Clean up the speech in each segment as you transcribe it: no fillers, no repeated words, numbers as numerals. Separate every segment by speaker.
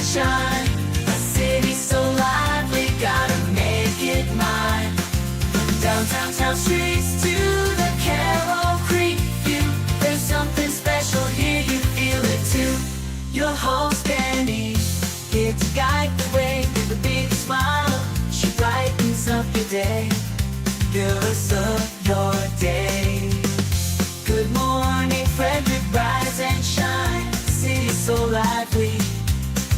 Speaker 1: shine. A city so lively, gotta make it mine. From downtown town streets to the Carroll Creek view, there's something special here, you feel it too. Your host Dani, here to guide the way with a big smile. She brightens up your day, fills up your day. Good morning, Frederick, rise and shine. City so lively,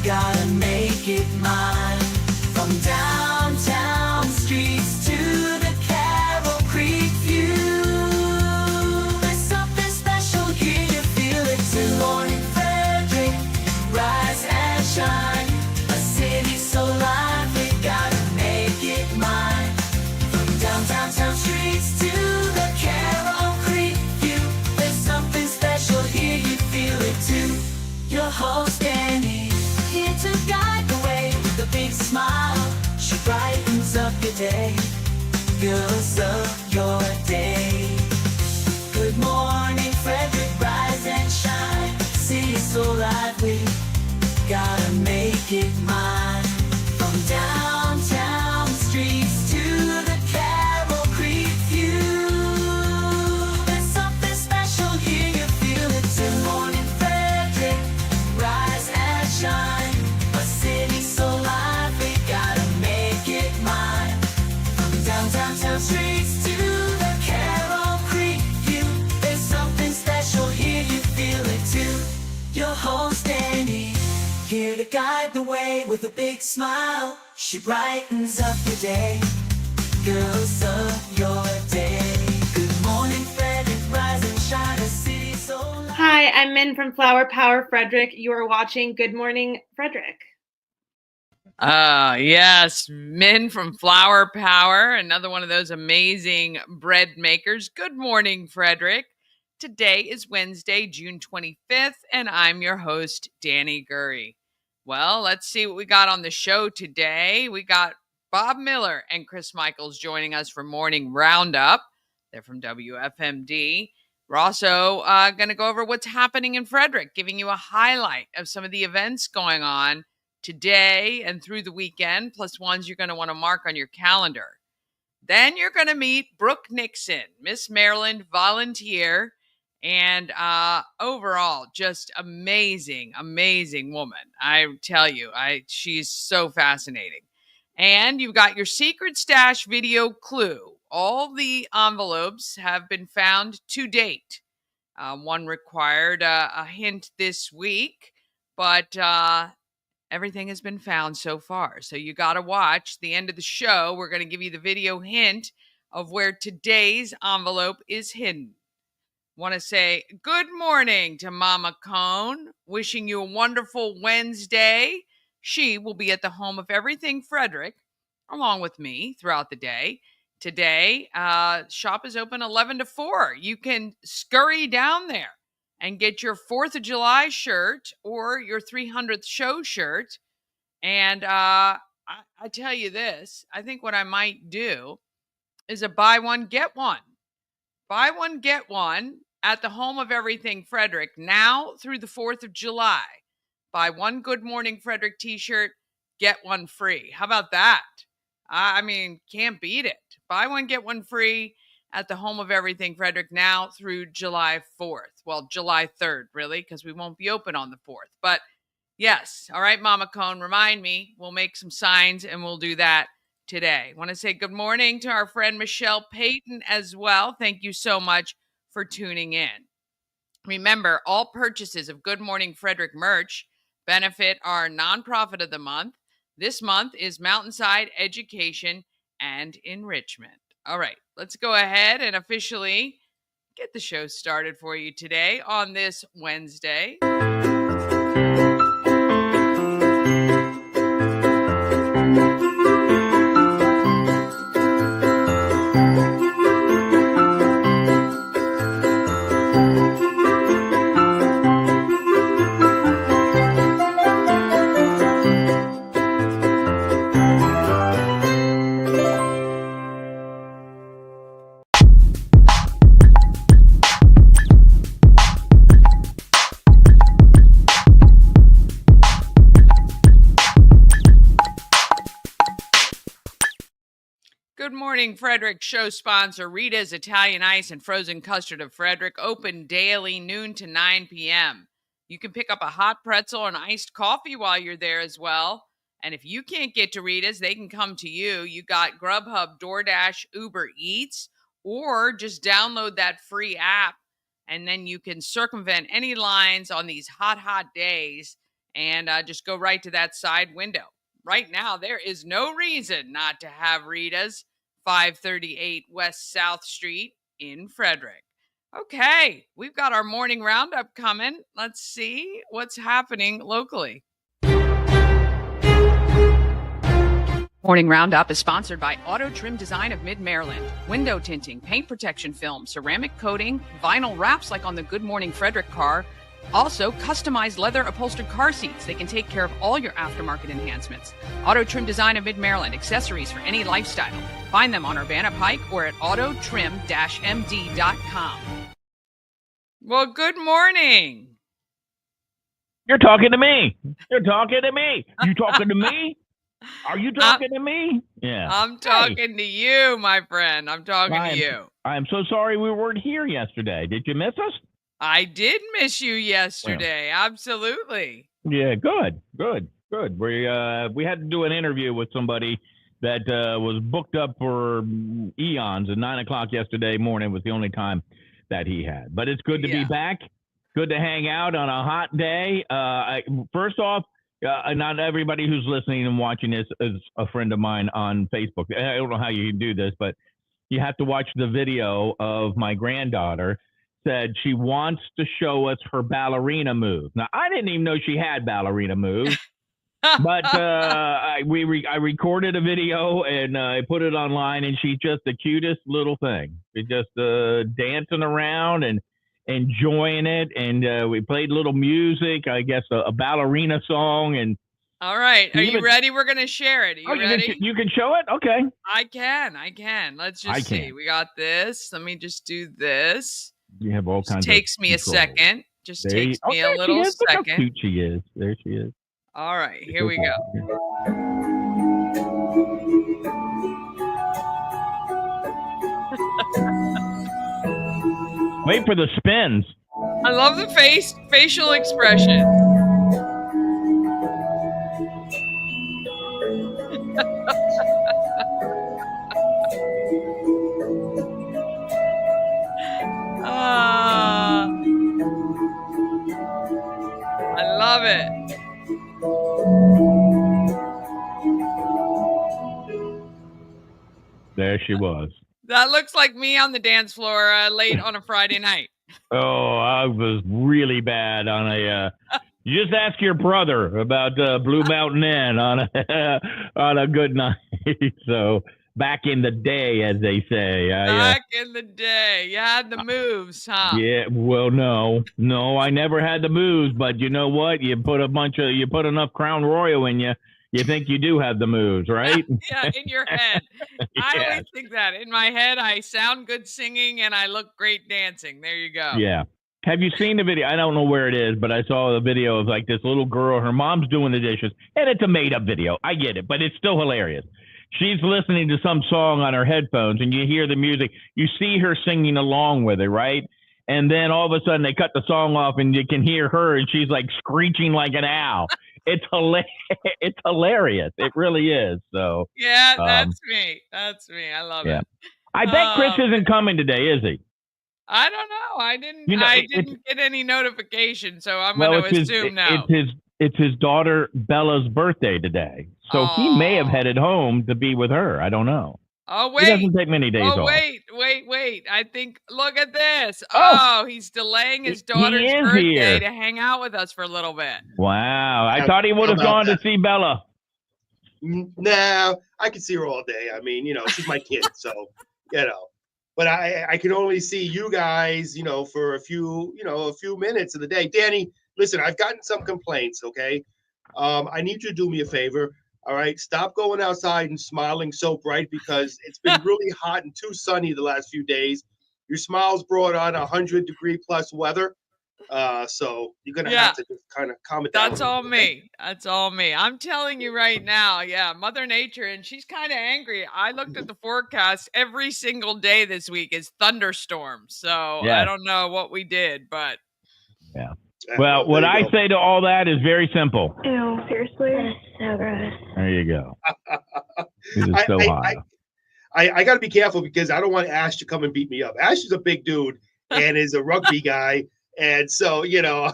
Speaker 1: gotta make it mine. From downtown streets to the Carroll Creek view, there's something special here, you feel it too. Morning Frederick, rise and shine. A city so lively, gotta make it mine. From downtown town streets to the Carroll Creek view, there's something special here, you feel it too. Your host Dani, here to guide the way with a big smile. She brightens up your day, fills up your day. Good morning, Frederick, rise and shine. City so lively, gotta make it mine. From downtown streets to the Carroll Creek view, there's something special here, you feel it too. Morning Frederick, rise and shine. A city so lively, gotta make it mine. From downtown town streets to the Carroll Creek view, there's something special here, you feel it too. Your host Dani, here to guide the way with a big smile. She brightens up your day, fills up your day. Good morning, Frederick, rise and shine. A city so lively.
Speaker 2: Hi, I'm Min from Flower Power Frederick. You are watching Good Morning Frederick.
Speaker 3: Yes, Min from Flower Power, another one of those amazing bread makers. Good morning, Frederick. Today is Wednesday, June 25th, and I'm your host, Dani Gurrie. Well, let's see what we got on the show today. We got Bob Miller and Chris Michaels joining us for Morning Roundup. They're from WFMD. We're also going to go over what's happening in Frederick, giving you a highlight of some of the events going on today and through the weekend, plus ones you're going to want to mark on your calendar. Then you're going to meet Brooke Nixon, Miss Maryland volunteer, and overall, just amazing woman. I tell you, she's so fascinating. And you've got your secret stash video clue. All the envelopes have been found to date. One required a hint this week, but everything has been found so far. So you got to watch the end of the show. We're going to give you the video hint of where today's envelope is hidden. Want to say good morning to Mama Cone, wishing you a wonderful Wednesday. She will be at the home of Everything Frederick, along with me, throughout the day. Today, shop is open 11 to 4. You can scurry down there and get your 4th of July shirt or your 300th show shirt. And I tell you this, I think what I might do is a buy one, get one. Buy one, get one at the home of Everything Frederick now through the 4th of July. Buy one Good Morning Frederick t-shirt, get one free. How about that? I mean, can't beat it. Buy one, get one free at the home of Everything Frederick now through July 4th. Well, July 3rd, really, because we won't be open on the 4th. But yes, all right, Mama Cone, remind me. We'll make some signs and we'll do that today. I want to say good morning to our friend Michelle Payton as well. Thank you so much for tuning in. Remember, all purchases of Good Morning Frederick merch benefit our nonprofit of the month. This month is Mountainside Education and Enrichment. All right, let's go ahead and officially get the show started for you today on this Wednesday. Morning Frederick show sponsor Rita's Italian Ice and Frozen Custard of Frederick, open daily noon to 9 p.m. You can pick up a hot pretzel and iced coffee while you're there as well. And if you can't get to Rita's, they can come to you. You got Grubhub, DoorDash, Uber Eats, or just download that free app, and then you can circumvent any lines on these hot days and just go right to that side window. Right now, there is no reason not to have Rita's, 538 West South Street in Frederick. Okay, we've got our morning roundup coming. Let's see what's happening locally. Morning Roundup is sponsored by Auto Trim Design of Mid-Maryland. Window tinting, paint protection film, ceramic coating, vinyl wraps like on the Good Morning Frederick car. Also, customized leather upholstered car seats. They can take care of all your aftermarket enhancements. Auto Trim Design of Mid-Maryland. Accessories for any lifestyle. Find them on Urbana Pike or at autotrim-md.com. Well, good morning.
Speaker 4: You're talking to me. You're talking to me. You talking to me? Are you talking to me? Yeah.
Speaker 3: I'm talking to you, my friend. I'm talking to you.
Speaker 4: I'm so sorry we weren't here yesterday. Did you miss us?
Speaker 3: I did miss you yesterday. Yeah. Absolutely.
Speaker 4: Yeah, good. We had to do an interview with somebody that was booked up for eons, and 9 o'clock yesterday morning was the only time that he had. But it's good to be back. Good to hang out on a hot day. First off, not everybody who's listening and watching this is a friend of mine on Facebook. I don't know how you can do this, but you have to watch the video of my granddaughter. Said she wants to show us her ballerina moves. Now, I didn't even know she had ballerina moves, but I recorded a video and I put it online, and she's just the cutest little thing. She's just dancing around and enjoying it, and we played a little music, I guess a ballerina song. And
Speaker 3: all right, are you ready? We're gonna share it. Are you ready?
Speaker 4: You can show it. Okay,
Speaker 3: I can. Let's just see. We got this. Let me just do this.
Speaker 4: You have all kinds.
Speaker 3: Takes me a second. Just takes me a little second.
Speaker 4: Look how cute she is. There she is.
Speaker 3: All right, here we go.
Speaker 4: Wait for the spins.
Speaker 3: I love the facial expression. I love it.
Speaker 4: There she was.
Speaker 3: That looks like me on the dance floor late on a Friday night.
Speaker 4: Oh, I was really bad on a. You just ask your brother about Blue Mountain Inn on a good night. So back in the day, as they say.
Speaker 3: Back in the day, you had the moves, huh?
Speaker 4: Yeah. Well, no, I never had the moves. But you know what? You put enough Crown Royal in you. You think you do have the moves, right?
Speaker 3: Yeah, in your head. I always think that. In my head, I sound good singing and I look great dancing. There you go.
Speaker 4: Yeah. Have you seen the video? I don't know where it is, but I saw the video of like this little girl. Her mom's doing the dishes, and it's a made-up video. I get it, but it's still hilarious. She's listening to some song on her headphones, and you hear the music. You see her singing along with it, right? And then all of a sudden, they cut the song off, and you can hear her, and she's like screeching like an owl. It's hilarious. It really is. So
Speaker 3: yeah, that's me. I love it.
Speaker 4: I bet Chris isn't coming today, is he?
Speaker 3: I don't know. I didn't get any notification, so I'm going to assume now.
Speaker 4: It's his daughter Bella's birthday today, so he may have headed home to be with her. I don't know.
Speaker 3: Oh wait,
Speaker 4: he doesn't take many days off.
Speaker 3: Wait! I think. Look at this. Oh, he's delaying his daughter's birthday to hang out with us for a little bit.
Speaker 4: Wow! I thought he would have gone to see Bella.
Speaker 5: No, I can see her all day. I mean, she's my kid, so But I can only see you guys, for a few minutes of the day. Dani, listen, I've gotten some complaints. Okay, I need you to do me a favor. All right, stop going outside and smiling so bright because it's been really hot and too sunny the last few days. Your smile's brought on 100-degree plus weather. So you're gonna have to just kind of calm it down.
Speaker 3: That's all me. That's all me. I'm telling you right now. Yeah, Mother Nature, and she's kind of angry. I looked at the forecast. Every single day this week is thunderstorms. So I don't know what we did, but
Speaker 4: yeah. Well, what I say to all that is very simple.
Speaker 6: Ew, seriously? That's so gross.
Speaker 4: There you go. It is so hot.
Speaker 5: I got to be careful because I don't want Ash to come and beat me up. Ash is a big dude and is a rugby guy. And so, you know.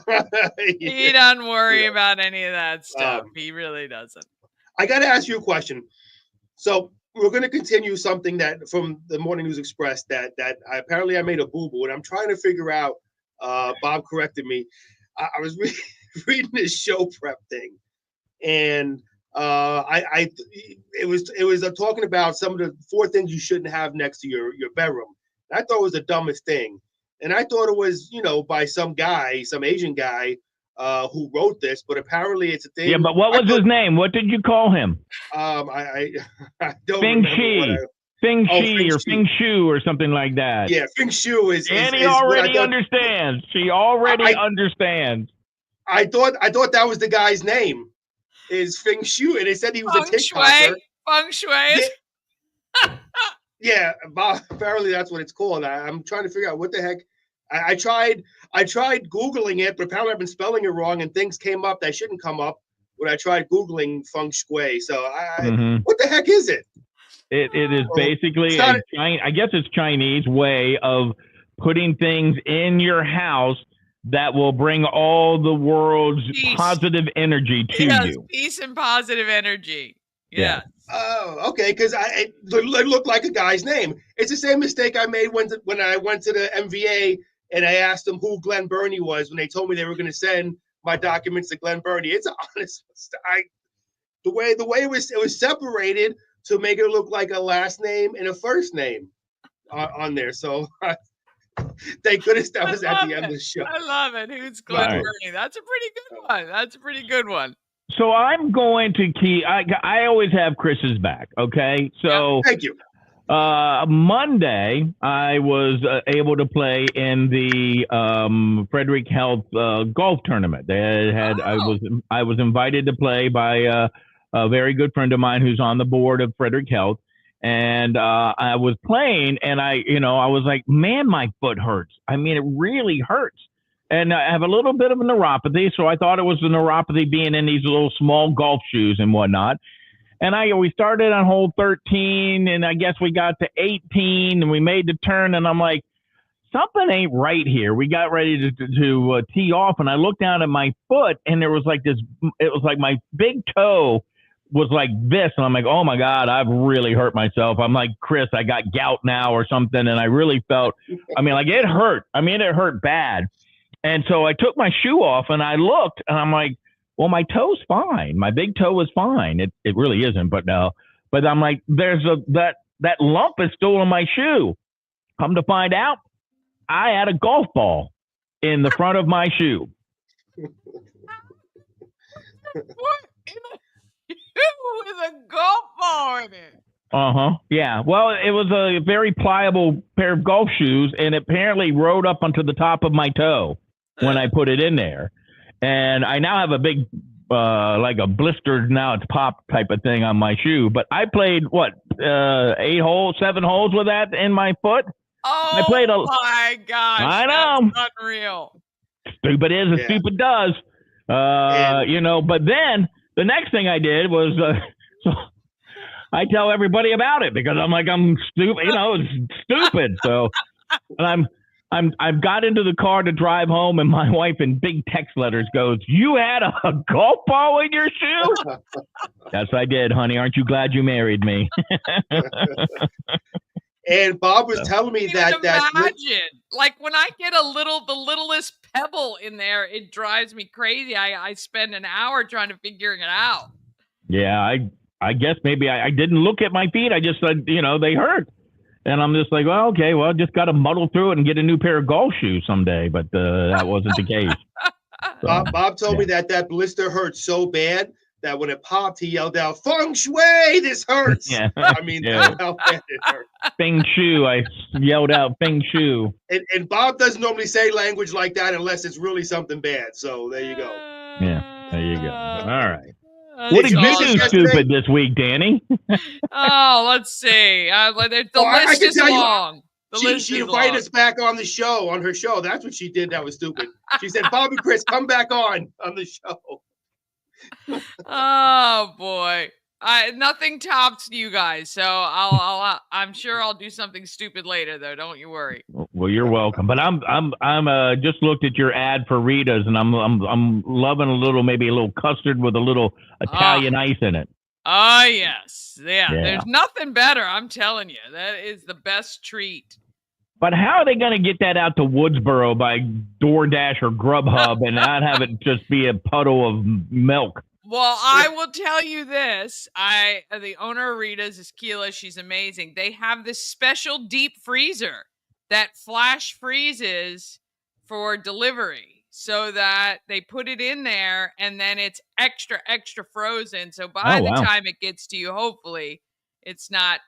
Speaker 3: He doesn't worry about any of that stuff. He really doesn't.
Speaker 5: I got to ask you a question. So we're going to continue something that from the Morning News Express that apparently I made a boo-boo. And I'm trying to figure out, Bob corrected me. I was reading this show prep thing. And it was talking about some of the 4 things you shouldn't have next to your bedroom. And I thought it was the dumbest thing. And I thought it was, you know, by some guy, some Asian guy who wrote this, but apparently it's a thing.
Speaker 4: Yeah, but what was his name? What did you call him?
Speaker 5: I don't
Speaker 4: Feng
Speaker 5: remember.
Speaker 4: Feng Shi or Feng Shu or something like that.
Speaker 5: Yeah, Feng Shu is.
Speaker 4: And he already understands. She already understands.
Speaker 5: I thought that was the guy's name. Is Feng Shu, and they said he was a TikToker.
Speaker 3: Feng Shui.
Speaker 5: Yeah, apparently that's what it's called. I'm trying to figure out what the heck. I tried Googling it, but apparently I've been spelling it wrong, and things came up that shouldn't come up when I tried Googling Feng Shui. So what the heck is it?
Speaker 4: It is basically I guess it's Chinese way of putting things in your house that will bring all the world's positive energy to you.
Speaker 3: Peace and positive energy. Yeah.
Speaker 5: Oh, okay. Because it looked like a guy's name. It's the same mistake I made when I went to the MVA and I asked them who Glenn Burney was when they told me they were going to send my documents to Glenn Burney. It's an honest mistake. The way it was separated to make it look like a last name and a first name on there. So thank goodness that was at the end of the show.
Speaker 3: I love it. Who's Glenn Burney? That's a pretty good one.
Speaker 4: So I'm going to keep. I always have Chris's back. Okay, so
Speaker 5: thank you.
Speaker 4: Monday I was able to play in the Frederick Health golf tournament. They had I was invited to play by a very good friend of mine who's on the board of Frederick Health, and I was playing, and I was like, man, my foot hurts. I mean, it really hurts. And I have a little bit of a neuropathy, so I thought it was the neuropathy being in these little small golf shoes and whatnot. And we started on hole 13, and I guess we got to 18, and we made the turn, and I'm like, something ain't right here. We got ready to tee off, and I looked down at my foot, and there was like this. It was like my big toe was like this, and I'm like, oh my God, I've really hurt myself. I'm like, Chris, I got gout now or something, and I really felt. I mean, like it hurt. I mean, it hurt bad. And so I took my shoe off and I looked and I'm like, well, my toe's fine. My big toe is fine. It really isn't, but I'm like, there's that lump is still on my shoe. Come to find out, I had a golf ball in the front of my shoe.
Speaker 3: What? With a golf ball in it.
Speaker 4: Yeah. Well, it was a very pliable pair of golf shoes and it apparently rode up onto the top of my toe when I put it in there. And I now have a big, like a blistered, now it's pop type of thing on my shoe. But I played, 7 holes with that in my foot?
Speaker 3: Oh,
Speaker 4: I played
Speaker 3: my gosh.
Speaker 4: I know.
Speaker 3: That's unreal.
Speaker 4: Stupid is as stupid does. But then the next thing I did was, so I tell everybody about it because I'm like, I'm stupid, it's stupid. So, and I've got into the car to drive home, and my wife in big text letters goes, "You had a golf ball in your shoe?" Yes, I did, honey. Aren't you glad you married me?
Speaker 5: And Bob was telling me that
Speaker 3: imagine, like when I get the littlest pebble in there, it drives me crazy. I spend an hour trying to figure it out.
Speaker 4: Yeah, I guess maybe I didn't look at my feet. I just said, they hurt. And I'm just like, well, okay, well, just got to muddle through it and get a new pair of golf shoes someday. But that wasn't the case.
Speaker 5: So, Bob told me that blister hurt so bad that when it popped, he yelled out, "Feng Shui, this hurts."
Speaker 4: Yeah.
Speaker 5: I mean,
Speaker 4: Yeah.
Speaker 5: that's how bad it hurt.
Speaker 4: Feng Shu. I yelled out Feng Shu.
Speaker 5: And Bob doesn't normally say language like that unless it's really something bad. So there you go.
Speaker 4: Yeah, there you go. All right.
Speaker 3: That's
Speaker 4: What did you
Speaker 5: miss us
Speaker 4: do
Speaker 5: yesterday?
Speaker 4: stupid this week, Danny?
Speaker 3: Oh, let's see. The
Speaker 5: I
Speaker 3: list
Speaker 5: can
Speaker 3: is
Speaker 5: tell you,
Speaker 3: long. The list
Speaker 5: She
Speaker 3: is
Speaker 5: invited
Speaker 3: long.
Speaker 5: us back on her show. That's what she did. That was stupid. She said, "Bob and Chris, come back on the show."
Speaker 3: Oh boy. Nothing tops you guys, so I'm sure I'll do something stupid later, though. Don't you worry.
Speaker 4: Well, you're welcome. But I'm just looked at your ad for Rita's, and I'm loving maybe a little custard with a little Italian ice in it.
Speaker 3: Oh yes, yeah.
Speaker 4: Yeah.
Speaker 3: There's nothing better. I'm telling you, that is the best treat.
Speaker 4: But how are they going to get that out to Woodsboro by DoorDash or Grubhub and not have it just be a puddle of milk?
Speaker 3: Well, I will tell you this. The owner of Rita's is Keela. She's amazing. They have this special deep freezer that flash freezes for delivery so that they put it in there and then it's extra, extra frozen. So by the time it gets to you, hopefully it's not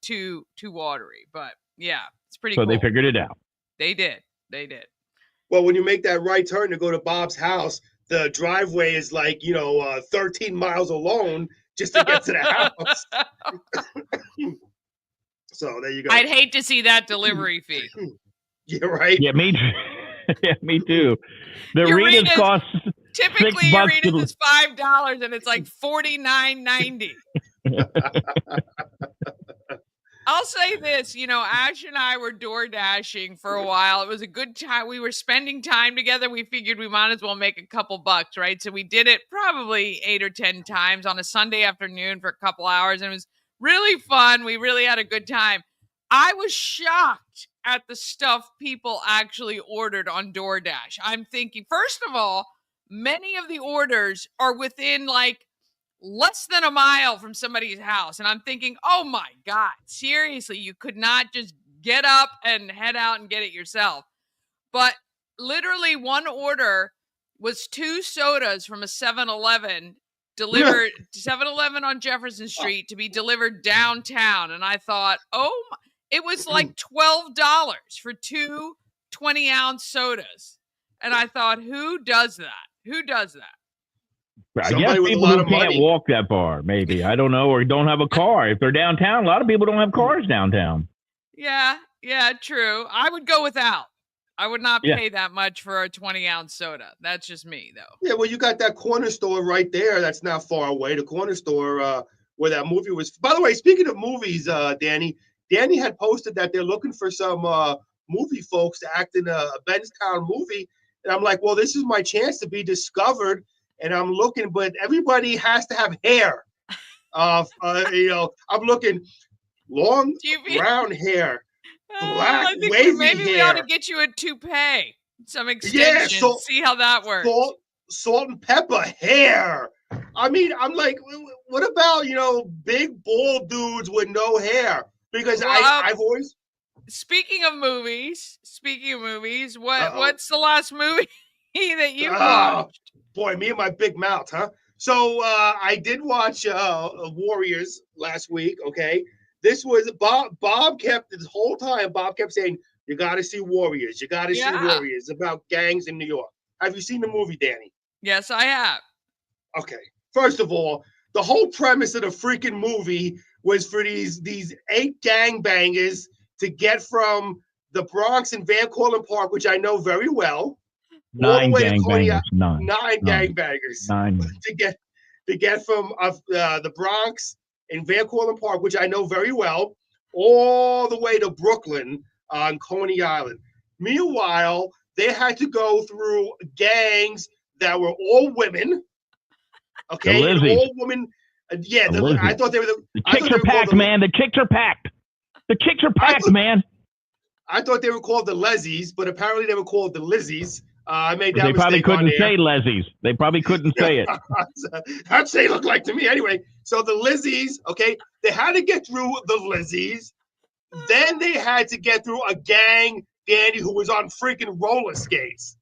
Speaker 3: too watery. But yeah, it's pretty cool.
Speaker 4: So they figured it out.
Speaker 3: They did.
Speaker 5: Well, when you make that right turn to go to Bob's house, the driveway is like, 13 miles alone just to get to the house. So there you go.
Speaker 3: I'd hate to see that delivery fee.
Speaker 5: Yeah, right.
Speaker 4: Yeah, me too. Yeah, me too. The Rita's cost
Speaker 3: typically
Speaker 4: $6
Speaker 3: Rita's is $5 and it's like $49.90. I'll say this, Ash and I were door dashing for a while. It was a good time. We were spending time together. We figured we might as well make a couple bucks, right? So we did it probably 8 or 10 times on a Sunday afternoon for a couple hours. And it was really fun. We really had a good time. I was shocked at the stuff people actually ordered on DoorDash. I'm thinking, first of all, many of the orders are within like less than a mile from somebody's house. And I'm thinking, oh my God, seriously, you could not just get up and head out and get it yourself. But literally one order was 2 sodas from a 7-Eleven delivered 7-Eleven on Jefferson Street to be delivered downtown. And I thought, it was like $12 for 2 20-ounce sodas. And I thought, who does that?
Speaker 4: I guess people who can't walk that far, maybe. I don't know, or don't have a car. If they're downtown, a lot of people don't have cars downtown.
Speaker 3: Yeah, true. I would go without. I would not pay that much for a 20-ounce soda. That's just me, though.
Speaker 5: Yeah, well, you got that corner store right there. That's not far away. The corner store where that movie was. By the way, speaking of movies, Danny had posted that they're looking for some movie folks to act in a Benstown movie. And I'm like, well, this is my chance to be discovered. And I'm looking, but everybody has to have hair. I'm looking long brown hair, black wavy
Speaker 3: maybe
Speaker 5: hair.
Speaker 3: We ought to get you a toupee, some extension. See how that works.
Speaker 5: Salt and pepper hair. I mean, I'm like, what about big bald dudes with no hair? Because I've always.
Speaker 3: Speaking of movies, what's the last movie that you watched?
Speaker 5: Boy, me and my big mouth, huh? So I did watch Warriors last week, okay? This was Bob kept this whole time, Bob kept saying, you got to see Warriors. You got to see Warriors, about gangs in New York. Have you seen the movie, Danny?
Speaker 3: Yes, I have.
Speaker 5: Okay. First of all, the whole premise of the freaking movie was for these 8 gangbangers to get from the Bronx and Van Cortlandt Park, which I know very well,
Speaker 4: 9 gangbangers.
Speaker 5: 9 gangbangers to get from the Bronx and Van Cortlandt Park, which I know very well, all the way to Brooklyn on Coney Island. Meanwhile, they had to go through gangs that were all women. Okay, all women. I thought they were the
Speaker 4: chicks are packed, man. The chicks are packed. The chicks are packed, man.
Speaker 5: I thought they were called the Lezzies, but apparently they were called the Lizzies. I made that
Speaker 4: They probably
Speaker 5: mistake
Speaker 4: couldn't say Lezzies. They probably couldn't say it.
Speaker 5: That's what they look like to me. Anyway, so the Lizzies, okay, they had to get through the Lizzies. Then they had to get through a gang, Danny, who was on freaking roller skates.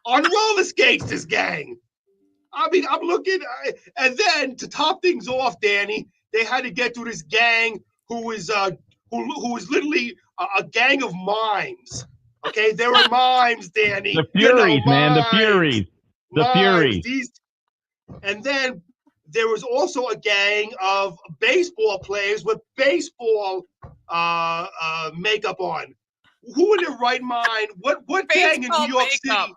Speaker 5: On roller skates, this gang. I mean, I'm looking, and then to top things off, Danny, they had to get through this gang who was literally a gang of mimes. Okay, there were mimes, Danny.
Speaker 4: The Furies, man, the
Speaker 5: mimes,
Speaker 4: Furies, the Furies.
Speaker 5: And then there was also a gang of baseball players with baseball makeup on. Who in their right mind? What gang in New York City?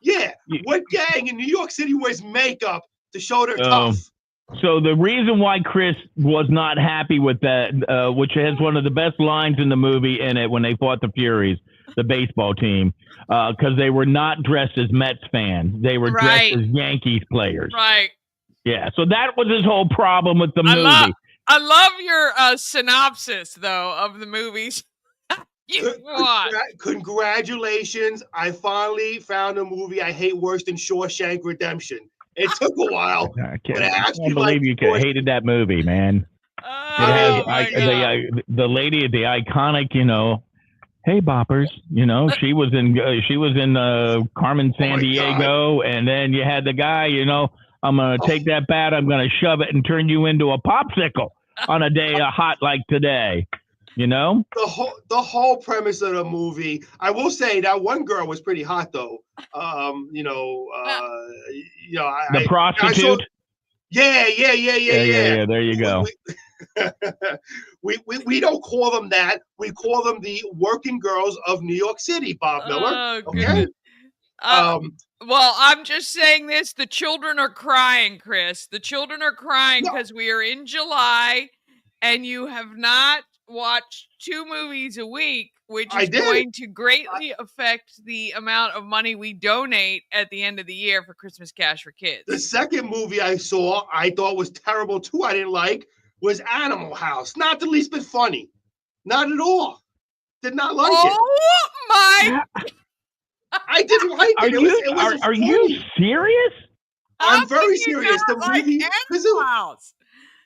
Speaker 5: Yeah, what gang in New York City wears makeup to show they're tough?
Speaker 4: So the reason why Chris was not happy with that, which has one of the best lines in the movie in it when they fought the Furies, the baseball team, because they were not dressed as Mets fans. They were dressed as Yankees players.
Speaker 3: Right.
Speaker 4: Yeah, so that was his whole problem with the movie.
Speaker 3: I love your synopsis, though, of the movies.
Speaker 5: Congratulations. I finally found a movie I hate worse than Shawshank Redemption. It took a while.
Speaker 4: I can't believe you hated that movie, man. The lady, the iconic, hey boppers, she was in Carmen Sandiego, and then you had the guy, I'm gonna take that bat, I'm gonna shove it and turn you into a popsicle on a day hot like today.
Speaker 5: The whole premise of the movie. I will say that one girl was pretty hot though. The
Speaker 4: prostitute.
Speaker 5: Yeah.
Speaker 4: There you go.
Speaker 5: We don't call them that. We call them the working girls of New York City, Bob Miller. Okay.
Speaker 3: Well, I'm just saying this. The children are crying, Chris. The children are crying because we are in July, and you have not watch 2 movies a week, which is going to greatly affect the amount of money we donate at the end of the year for Christmas Cash for Kids.
Speaker 5: The second movie I saw, I thought was terrible too. I didn't like was Animal House. Not the least bit funny. Not at all. Did not like it.
Speaker 3: Oh my!
Speaker 5: I didn't like it.
Speaker 4: Are you serious?
Speaker 5: I'm very serious. The movie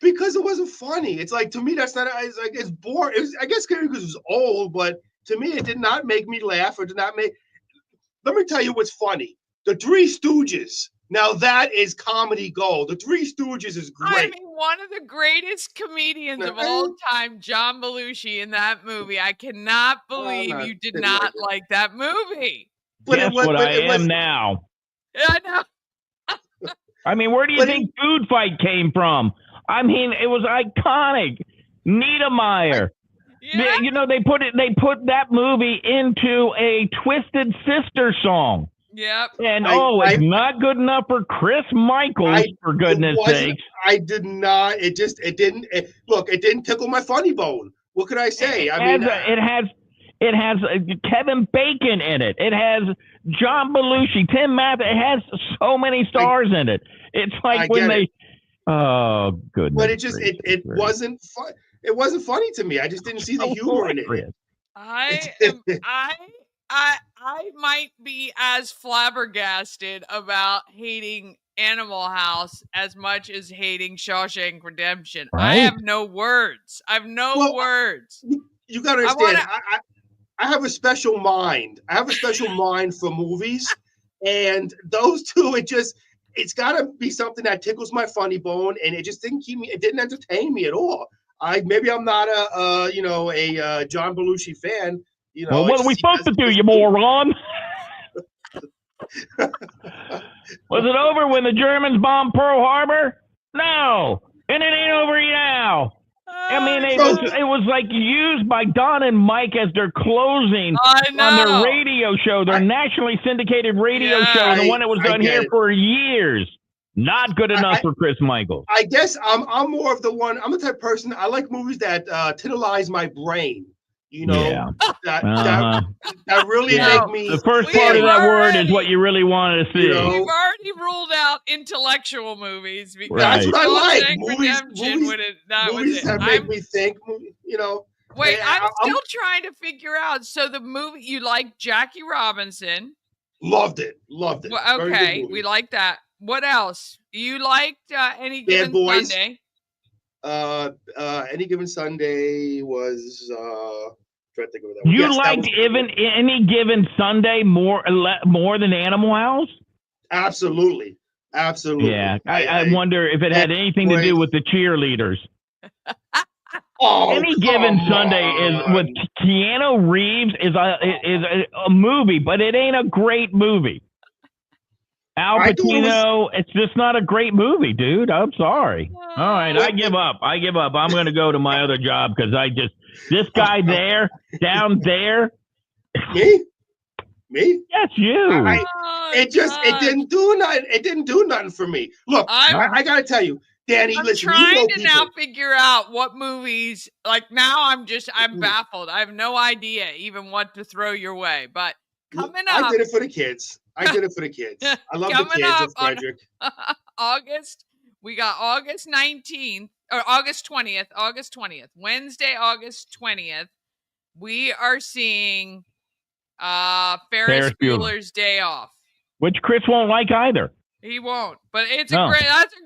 Speaker 5: because it wasn't funny. It's like, to me, that's not. It's like, it's boring. I guess because it was old, but to me, it did not make me laugh or did not make. Let me tell you what's funny. The Three Stooges. Now that is comedy gold. The Three Stooges is great.
Speaker 3: I mean, one of the greatest comedians of all time, John Belushi, in that movie. I cannot believe you did not like that movie.
Speaker 4: Guess what I am now.
Speaker 3: Yeah, I know.
Speaker 4: I mean, where do you think Food Fight came from? I mean, it was iconic. Niedermeyer.
Speaker 3: Yeah.
Speaker 4: They put that movie into a Twisted Sister song.
Speaker 3: Yep.
Speaker 4: And it's not good enough for Chris Michaels, for goodness sakes.
Speaker 5: I did not. It didn't tickle my funny bone. What could I say?
Speaker 4: It has Kevin Bacon in it. It has John Belushi, Tim Matheson. It has so many stars in it. It's like when they. Oh goodness!
Speaker 5: But it wasn't fun. It wasn't funny to me. I just didn't see the humor in it.
Speaker 3: I might be as flabbergasted about hating Animal House as much as hating Shawshank Redemption. Right? I have no words. Words.
Speaker 5: You got to understand. I have a special mind. I have a special mind for movies, and those two. It's got to be something that tickles my funny bone, and it just didn't keep me. It didn't entertain me at all. Maybe I'm not a John Belushi fan.
Speaker 4: Well, what are we supposed to do, you moron? Was it over when the Germans bombed Pearl Harbor? No, and it ain't over now. I mean, it was like used by Don and Mike as their closing on their radio show, their nationally syndicated radio show, the one that was done here for years. Not good enough for Chris Michaels.
Speaker 5: I guess I'm more of the one. I'm the type of person. I like movies that titilize my brain. That really make me.
Speaker 4: The first part of that word is what you really wanted to see.
Speaker 3: We've already ruled out intellectual movies because
Speaker 5: that's what I like. Movies that make me think.
Speaker 3: Wait, I'm still trying to figure out. So the movie you like, Jackie Robinson.
Speaker 5: Loved it. Well,
Speaker 3: okay, we like that. What else? You liked Any Given Sunday?
Speaker 5: Any Given Sunday was trying to think of that.
Speaker 4: You liked Any Given Sunday more than Animal House?
Speaker 5: Absolutely. Absolutely.
Speaker 4: Yeah, I wonder if it had anything to do with the cheerleaders.
Speaker 5: Oh,
Speaker 4: Any given
Speaker 5: come
Speaker 4: Sunday is with
Speaker 5: on.
Speaker 4: Keanu Reeves is a movie, but it ain't a great movie. Al
Speaker 5: I thought it was-
Speaker 4: Pacino, it's just not a great movie, dude. I'm sorry. All right, I give up. I'm going to go to my other job because this guy there, down there.
Speaker 5: Me?
Speaker 4: Yes, you.
Speaker 5: It didn't do nothing. It didn't do nothing for me. Look, I gotta tell you, Dani,
Speaker 3: I'm
Speaker 5: listen,
Speaker 3: trying
Speaker 5: you know
Speaker 3: to
Speaker 5: people.
Speaker 3: now figure out what movies. Like now, I'm baffled. I have no idea even what to throw your way. But coming up,
Speaker 5: I did it for the kids. I love the kids of Frederick.
Speaker 3: August, we got August 19th or August 20th, Wednesday, August 20th. We are seeing Ferris Bueller's Day Off,
Speaker 4: which Chris won't like either.
Speaker 3: He won't, but that's a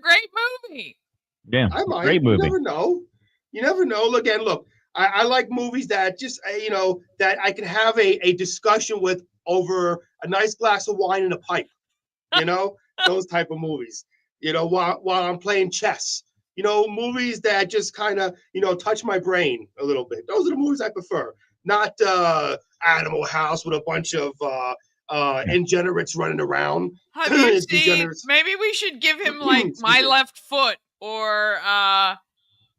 Speaker 3: great movie.
Speaker 4: Yeah,
Speaker 5: I might.
Speaker 4: Great movie.
Speaker 5: You never know. Look, I like movies that just that I can have a discussion with over a nice glass of wine and a pipe. Those type of movies. While I'm playing chess. Movies that just kind of touch my brain a little bit. Those are the movies I prefer. Not Animal House with a bunch of ingenerates running around.
Speaker 3: Have you seen? Maybe we should give him like My Left Foot or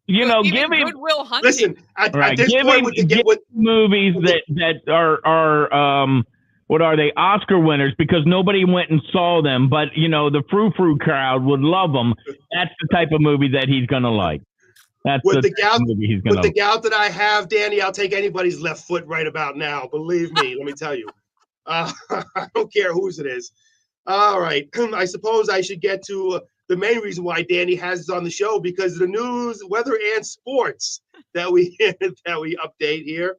Speaker 4: give him
Speaker 3: Good Will Hunting.
Speaker 5: Listen, at this
Speaker 4: give
Speaker 5: point, with
Speaker 4: movies that are what are they, Oscar winners, because nobody went and saw them, but the frou-frou crowd would love them. That's the type of movie that he's gonna like. That's
Speaker 5: with the
Speaker 4: gout
Speaker 5: that I have, Dani, I'll take anybody's left foot right about now. Believe me, let me tell you. I don't care whose it is. All right. I suppose I should get to the main reason why Dani has us on the show, because of the news, weather, and sports that we update here.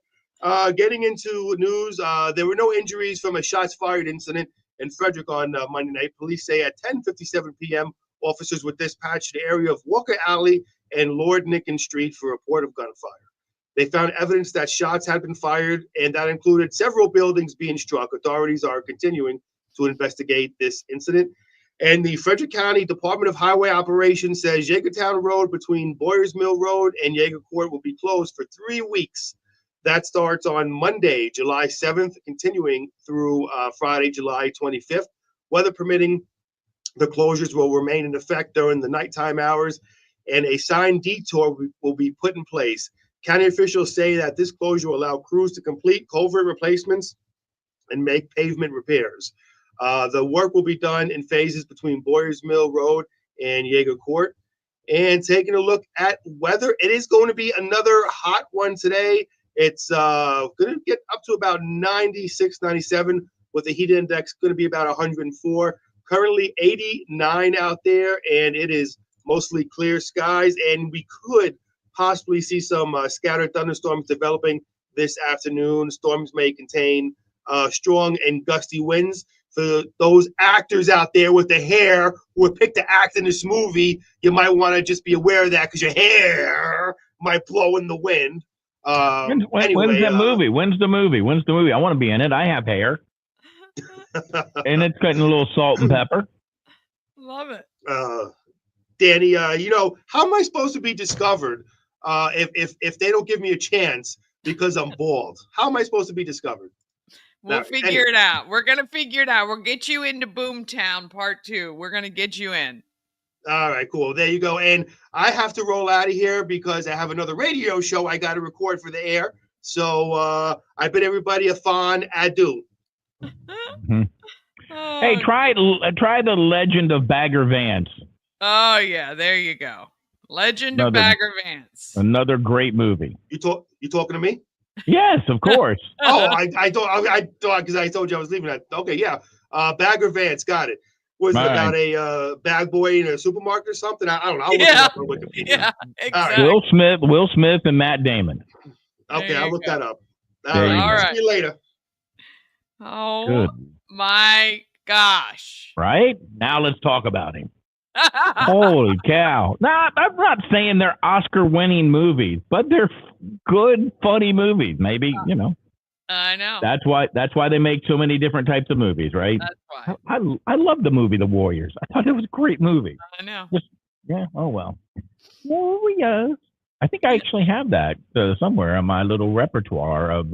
Speaker 5: Getting into news, there were no injuries from a shots fired incident in Frederick on Monday night. Police say at 10:57 p.m., officers were dispatched to the area of Walker Alley and Lord Nicken Street for a report of gunfire. They found evidence that shots had been fired, and that included several buildings being struck. Authorities are continuing to investigate this incident. And the Frederick County Department of Highway Operations says Yeagertown Road between Boyers Mill Road and Yeager Court will be closed for 3 weeks. That starts on Monday, July 7th, continuing through Friday, July 25th. Weather permitting, the closures will remain in effect during the nighttime hours, and a signed detour will be put in place. County officials say that this closure will allow crews to complete culvert replacements and make pavement repairs. The work will be done in phases between Boyers Mill Road and Yeager Court. And taking a look at weather, it is going to be another hot one today. It's going to get up to about 96, 97 with the heat index going to be about 104. Currently 89 out there, and it is mostly clear skies, and we could possibly see some scattered thunderstorms developing this afternoon. Storms may contain strong and gusty winds. For those actors out there with the hair who were picked to act in this movie, you might want to just be aware of that because your hair might blow in the wind.
Speaker 4: When's that movie? When's the movie? I want to be in it. I have hair. And it's getting a little salt and pepper.
Speaker 3: Love it.
Speaker 5: Dani, how am I supposed to be discovered if they don't give me a chance because I'm bald? How am I supposed to be discovered?
Speaker 3: We'll figure it out. We're going to figure it out. We'll get you into Boomtown Part 2. We're going to get you in.
Speaker 5: All right, cool. There you go. And I have to roll out of here because I have another radio show I got to record for the air. So I bid everybody a fond adieu.
Speaker 4: Mm-hmm. Hey, try the Legend of Bagger Vance.
Speaker 3: Oh yeah, there you go. Legend of Bagger Vance.
Speaker 4: Another great movie.
Speaker 5: You talking to me?
Speaker 4: Yes, of course.
Speaker 5: I thought because I told you I was leaving. Okay, yeah. Bagger Vance, got it. Was it about a bag boy in a supermarket or something? I don't know. I'll look it up on Wikipedia.
Speaker 3: Yeah, exactly.
Speaker 4: Right. Will Smith, and Matt Damon.
Speaker 5: Okay, I'll look that up.
Speaker 4: All right.
Speaker 5: See you later.
Speaker 3: Oh,
Speaker 4: good.
Speaker 3: My gosh.
Speaker 4: Right? Now let's talk about him. Holy cow. Nah, I'm not saying they're Oscar-winning movies, but they're good, funny movies. Maybe,
Speaker 3: I know.
Speaker 4: That's why they make so many different types of movies, right?
Speaker 3: That's why.
Speaker 4: I love the movie The Warriors. I thought it was a great movie.
Speaker 3: I know.
Speaker 4: Yeah. Oh well. Warriors. I think I actually have that somewhere on my little repertoire of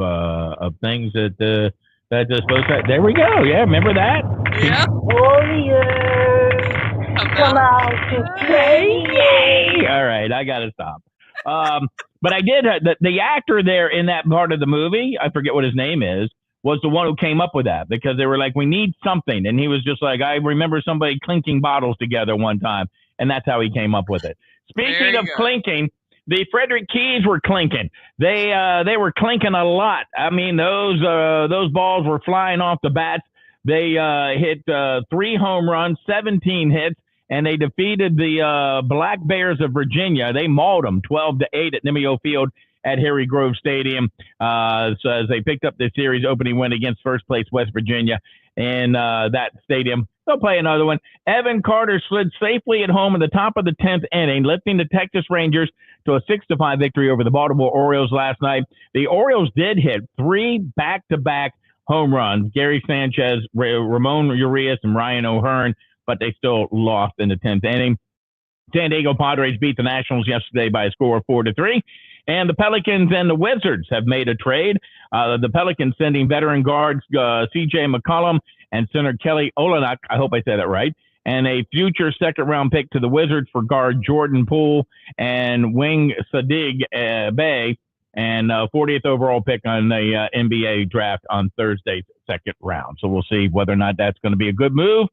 Speaker 4: things that are supposed to. There we go. Yeah, remember that?
Speaker 3: Yeah.
Speaker 6: Warriors, come out to play.
Speaker 4: Yay! All right, I gotta stop. But I did. The actor there in that part of the movie, I forget what his name is, was the one who came up with that because they were like, we need something. And he was just like, I remember somebody clinking bottles together one time. And that's how he came up with it. Speaking of clinking, the Frederick Keys were clinking. They were clinking a lot. I mean, those balls were flying off the bats. They hit 3 home runs, 17 hits, and they defeated the Black Bears of Virginia. They mauled them 12-8 at Nimio Field at Harry Grove Stadium. So as they picked up the series opening win against first place West Virginia in that stadium. They'll play another one. Evan Carter slid safely at home in the top of the 10th inning, lifting the Texas Rangers to a 6-5 victory over the Baltimore Orioles last night. The Orioles did hit 3 back-to-back home runs, Gary Sanchez, Ramon Urias, and Ryan O'Hearn, but they still lost in the 10th inning. San Diego Padres beat the Nationals yesterday by a score of 4-3. And the Pelicans and the Wizards have made a trade. The Pelicans sending veteran guards C.J. McCollum and center Kelly Olynyk, I hope I said that right, and a future second-round pick to the Wizards for guard Jordan Poole and wing Sadiq Bey, and 40th overall pick on the NBA draft on Thursday's second round. So we'll see whether or not that's going to be a good move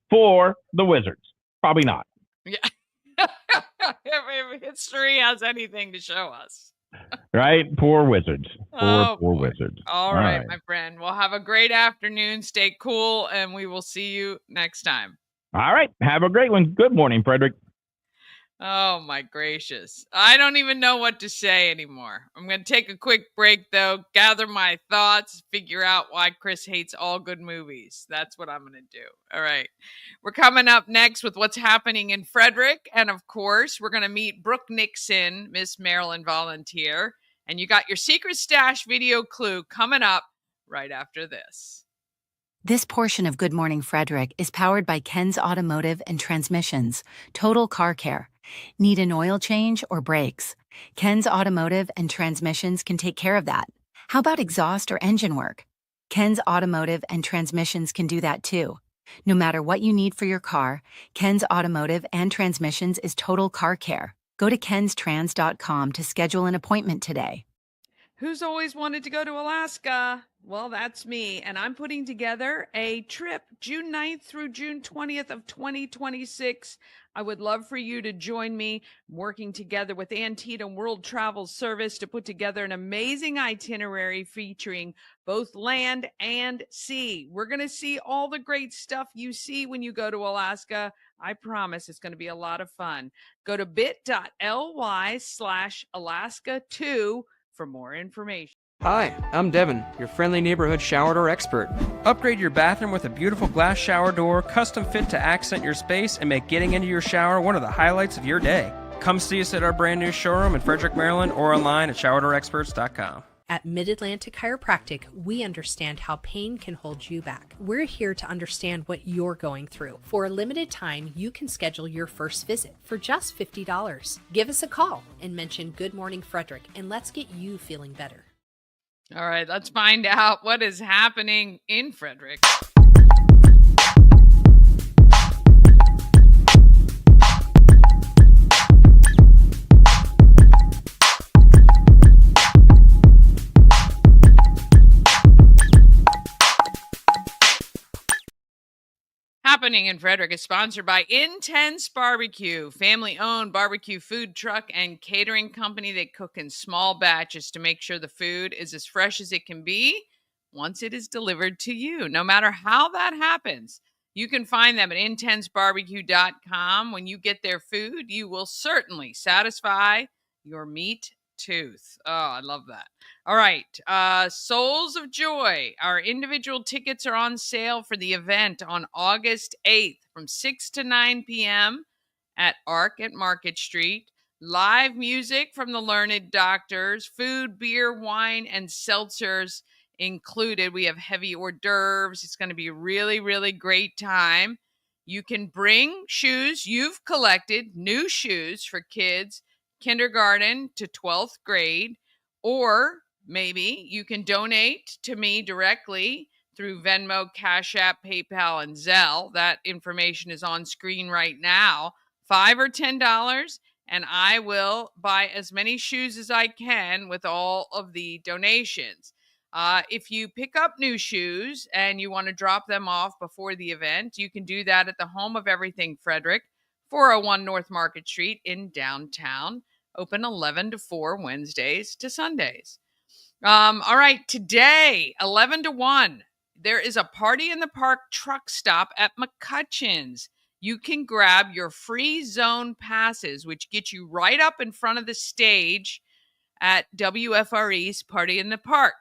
Speaker 4: for the Wizards. Probably not.
Speaker 3: Yeah. If history has anything to show us.
Speaker 4: Right? Poor Wizards. Poor
Speaker 3: boy.
Speaker 4: Wizards.
Speaker 3: All right, my friend. Well, have a great afternoon. Stay cool, and we will see you next time.
Speaker 4: All right. Have a great one. Good morning, Frederick.
Speaker 3: Oh, my gracious. I don't even know what to say anymore. I'm going to take a quick break, though, gather my thoughts, figure out why Chris hates all good movies. That's what I'm going to do. All right. We're coming up next with what's happening in Frederick. And, of course, we're going to meet Brooke Nixon, Miss Maryland volunteer. And you got your secret stash video clue coming up right after this.
Speaker 7: This portion of Good Morning Frederick is powered by Ken's Automotive and Transmissions, Total Car Care. Need an oil change or brakes? Ken's Automotive and Transmissions can take care of that. How about exhaust or engine work? Ken's Automotive and Transmissions can do that too. No matter what you need for your car, Ken's Automotive and Transmissions is Total Car Care. Go to kenstrans.com to schedule an appointment today.
Speaker 3: Who's always wanted to go to Alaska? Well, that's me, and I'm putting together a trip June 9th through June 20th of 2026. I would love for you to join me working together with Antietam World Travel Service to put together an amazing itinerary featuring both land and sea. We're going to see all the great stuff you see when you go to Alaska. I promise it's going to be a lot of fun. Go to bit.ly/Alaska2 for more information.
Speaker 8: Hi, I'm Devin, your friendly neighborhood shower door expert. Upgrade your bathroom with a beautiful glass shower door, custom fit to accent your space and make getting into your shower one of the highlights of your day. Come see us at our brand new showroom in Frederick, Maryland, or online at showerdoorexperts.com.
Speaker 9: At Mid-Atlantic Chiropractic, we understand how pain can hold you back. We're here to understand what you're going through. For a limited time, you can schedule your first visit for just $50. Give us a call and mention Good Morning Frederick, and let's get you feeling better.
Speaker 3: All right, let's find out what is happening in Frederick. Happening in Frederick is sponsored by Intense Barbecue, family-owned barbecue food truck and catering company. They cook in small batches to make sure the food is as fresh as it can be once it is delivered to you. No matter how that happens, you can find them at intensebarbecue.com. When you get their food, you will certainly satisfy your meat tooth. Oh, I love that. All right. Souls of Joy. Our individual tickets are on sale for the event on August 8th from 6 to 9 p.m. at Arc at Market Street. Live music from the Learned Doctors, food, beer, wine, and seltzers included. We have heavy hors d'oeuvres. It's going to be a really, really great time. You can bring shoes you've collected, new shoes for kids, kindergarten to 12th grade, or maybe you can donate to me directly through Venmo, Cash App, PayPal, and Zelle. That information is on screen right now. $5 or $10, and I will buy as many shoes as I can with all of the donations. If you pick up new shoes and you want to drop them off before the event, you can do that at the Home of Everything Frederick, 401 North Market Street in downtown, open 11 to 4 Wednesdays to Sundays. All right, today, 11 to 1, there is a Party in the Park truck stop at McCutcheon's. You can grab your free zone passes, which get you right up in front of the stage at WFRE's Party in the Park.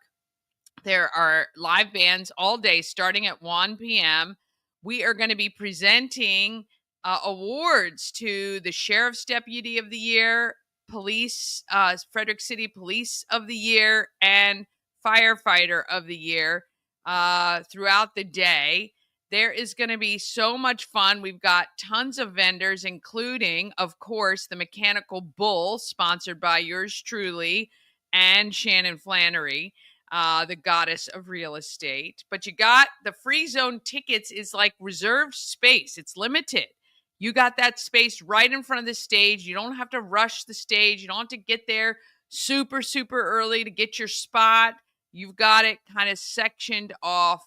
Speaker 3: There are live bands all day starting at 1 p.m. We are going to be presenting awards to the Sheriff's Deputy of the Year, Police, Frederick City Police of the Year, and Firefighter of the Year throughout the day. There is going to be so much fun. We've got tons of vendors, including, of course, the Mechanical Bull, sponsored by yours truly, and Shannon Flannery, the goddess of real estate. But you got the free zone tickets is like reserved space. It's limited. You got that space right in front of the stage. You don't have to rush the stage. You don't have to get there super, super early to get your spot. You've got it kind of sectioned off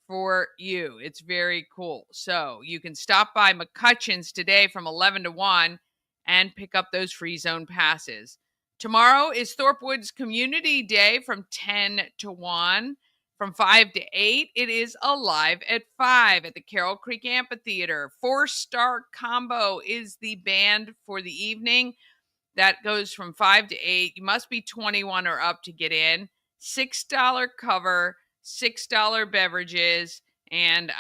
Speaker 3: for you. It's very cool. So you can stop by McCutcheon's today from 11 to 1 and pick up those free zone passes. Tomorrow is Thorpe Woods Community Day from 10 to 1. From 5 to 8, it is Alive at 5 at the Carroll Creek Amphitheater. 4-star combo is the band for the evening. That goes from 5 to 8. You must be 21 or up to get in. $6 cover, $6 beverages, and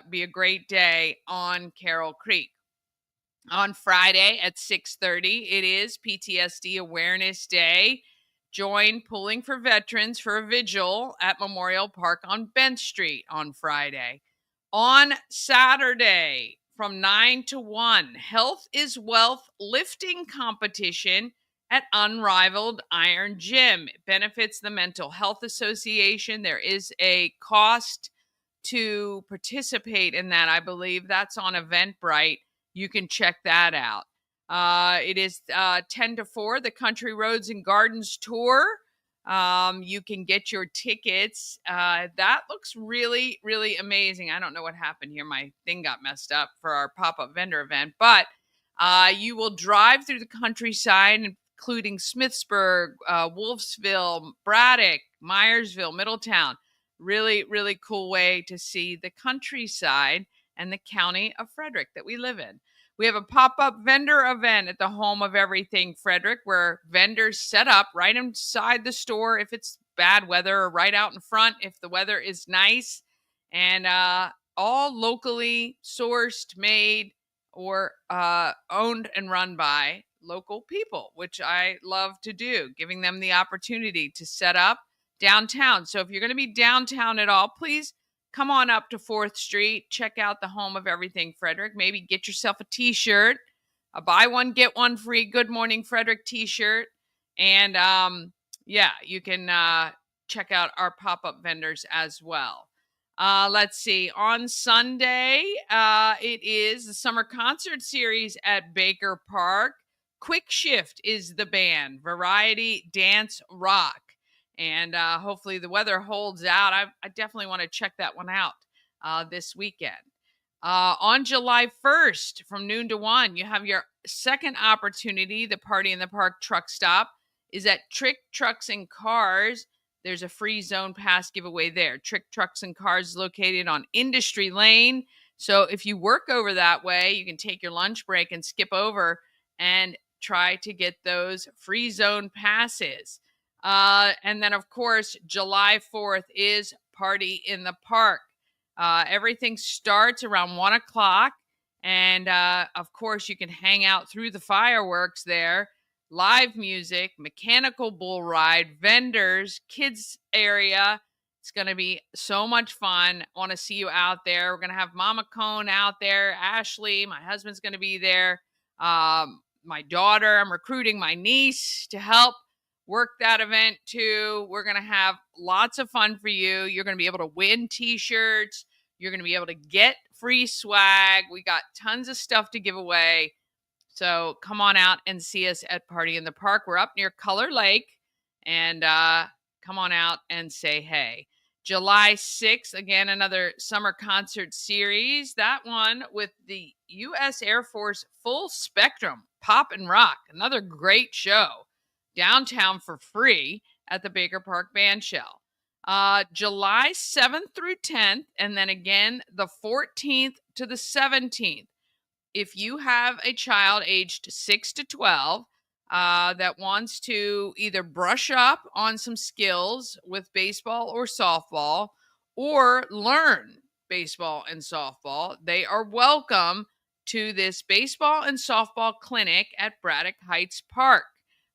Speaker 3: be a great day on Carroll Creek. On Friday at 6:30, it is PTSD Awareness Day. Join Pulling for Veterans for a vigil at Memorial Park on Bent Street on Friday. On Saturday, from 9 to 1, Health is Wealth lifting competition at Unrivaled Iron Gym. It benefits the Mental Health Association. There is a cost to participate in that. I believe that's on Eventbrite. You can check that out. It is 10 to 4, the Country Roads and Gardens Tour. You can get your tickets. That looks really, really amazing. I don't know what happened here. My thing got messed up for our pop-up vendor event. But you will drive through the countryside, including Smithsburg, Wolfsville, Braddock, Myersville, Middletown. Really, really cool way to see the countryside and the county of Frederick that we live in. We have a pop-up vendor event at the Home of Everything Frederick, where vendors set up right inside the store if it's bad weather, or right out in front if the weather is nice, and all locally sourced, made, or owned and run by local people, which I love to do, giving them the opportunity to set up downtown. So if you're going to be downtown at all, please come on up to 4th Street. Check out the Home of Everything Frederick. Maybe get yourself a t-shirt, a buy one, get one free Good Morning Frederick t-shirt. And yeah, you can check out our pop-up vendors as well. Let's see. On Sunday, it is the Summer Concert Series at Baker Park. Quick Shift is the band. Variety, dance, rock. And hopefully the weather holds out. I definitely want to check that one out this weekend. On July 1st, from noon to 1, you have your second opportunity. The Party in the Park truck stop is at Trick Trucks and Cars. There's a free zone pass giveaway there. Trick Trucks and Cars is located on Industry Lane. So if you work over that way, you can take your lunch break and skip over and try to get those free zone passes. And then, of course, July 4th is Party in the Park. Everything starts around 1 o'clock. And, of course, you can hang out through the fireworks there. Live music, mechanical bull ride, vendors, kids area. It's going to be so much fun. I want to see you out there. We're going to have Mama Cone out there, Ashley. My husband's going to be there. My daughter, I'm recruiting my niece to help work that event too. We're going to have lots of fun for you. You're going to be able to win t-shirts. You're going to be able to get free swag. We got tons of stuff to give away. So come on out and see us at Party in the Park. We're up near Color Lake, and come on out and say hey. July 6th, again, another summer concert series. That one with the U.S. Air Force Full Spectrum Pop and Rock. Another great show downtown for free at the Baker Park Bandshell. July 7th through 10th, and then again the 14th to the 17th. If you have a child aged 6 to 12 that wants to either brush up on some skills with baseball or softball, or learn baseball and softball, they are welcome to this baseball and softball clinic at Braddock Heights Park.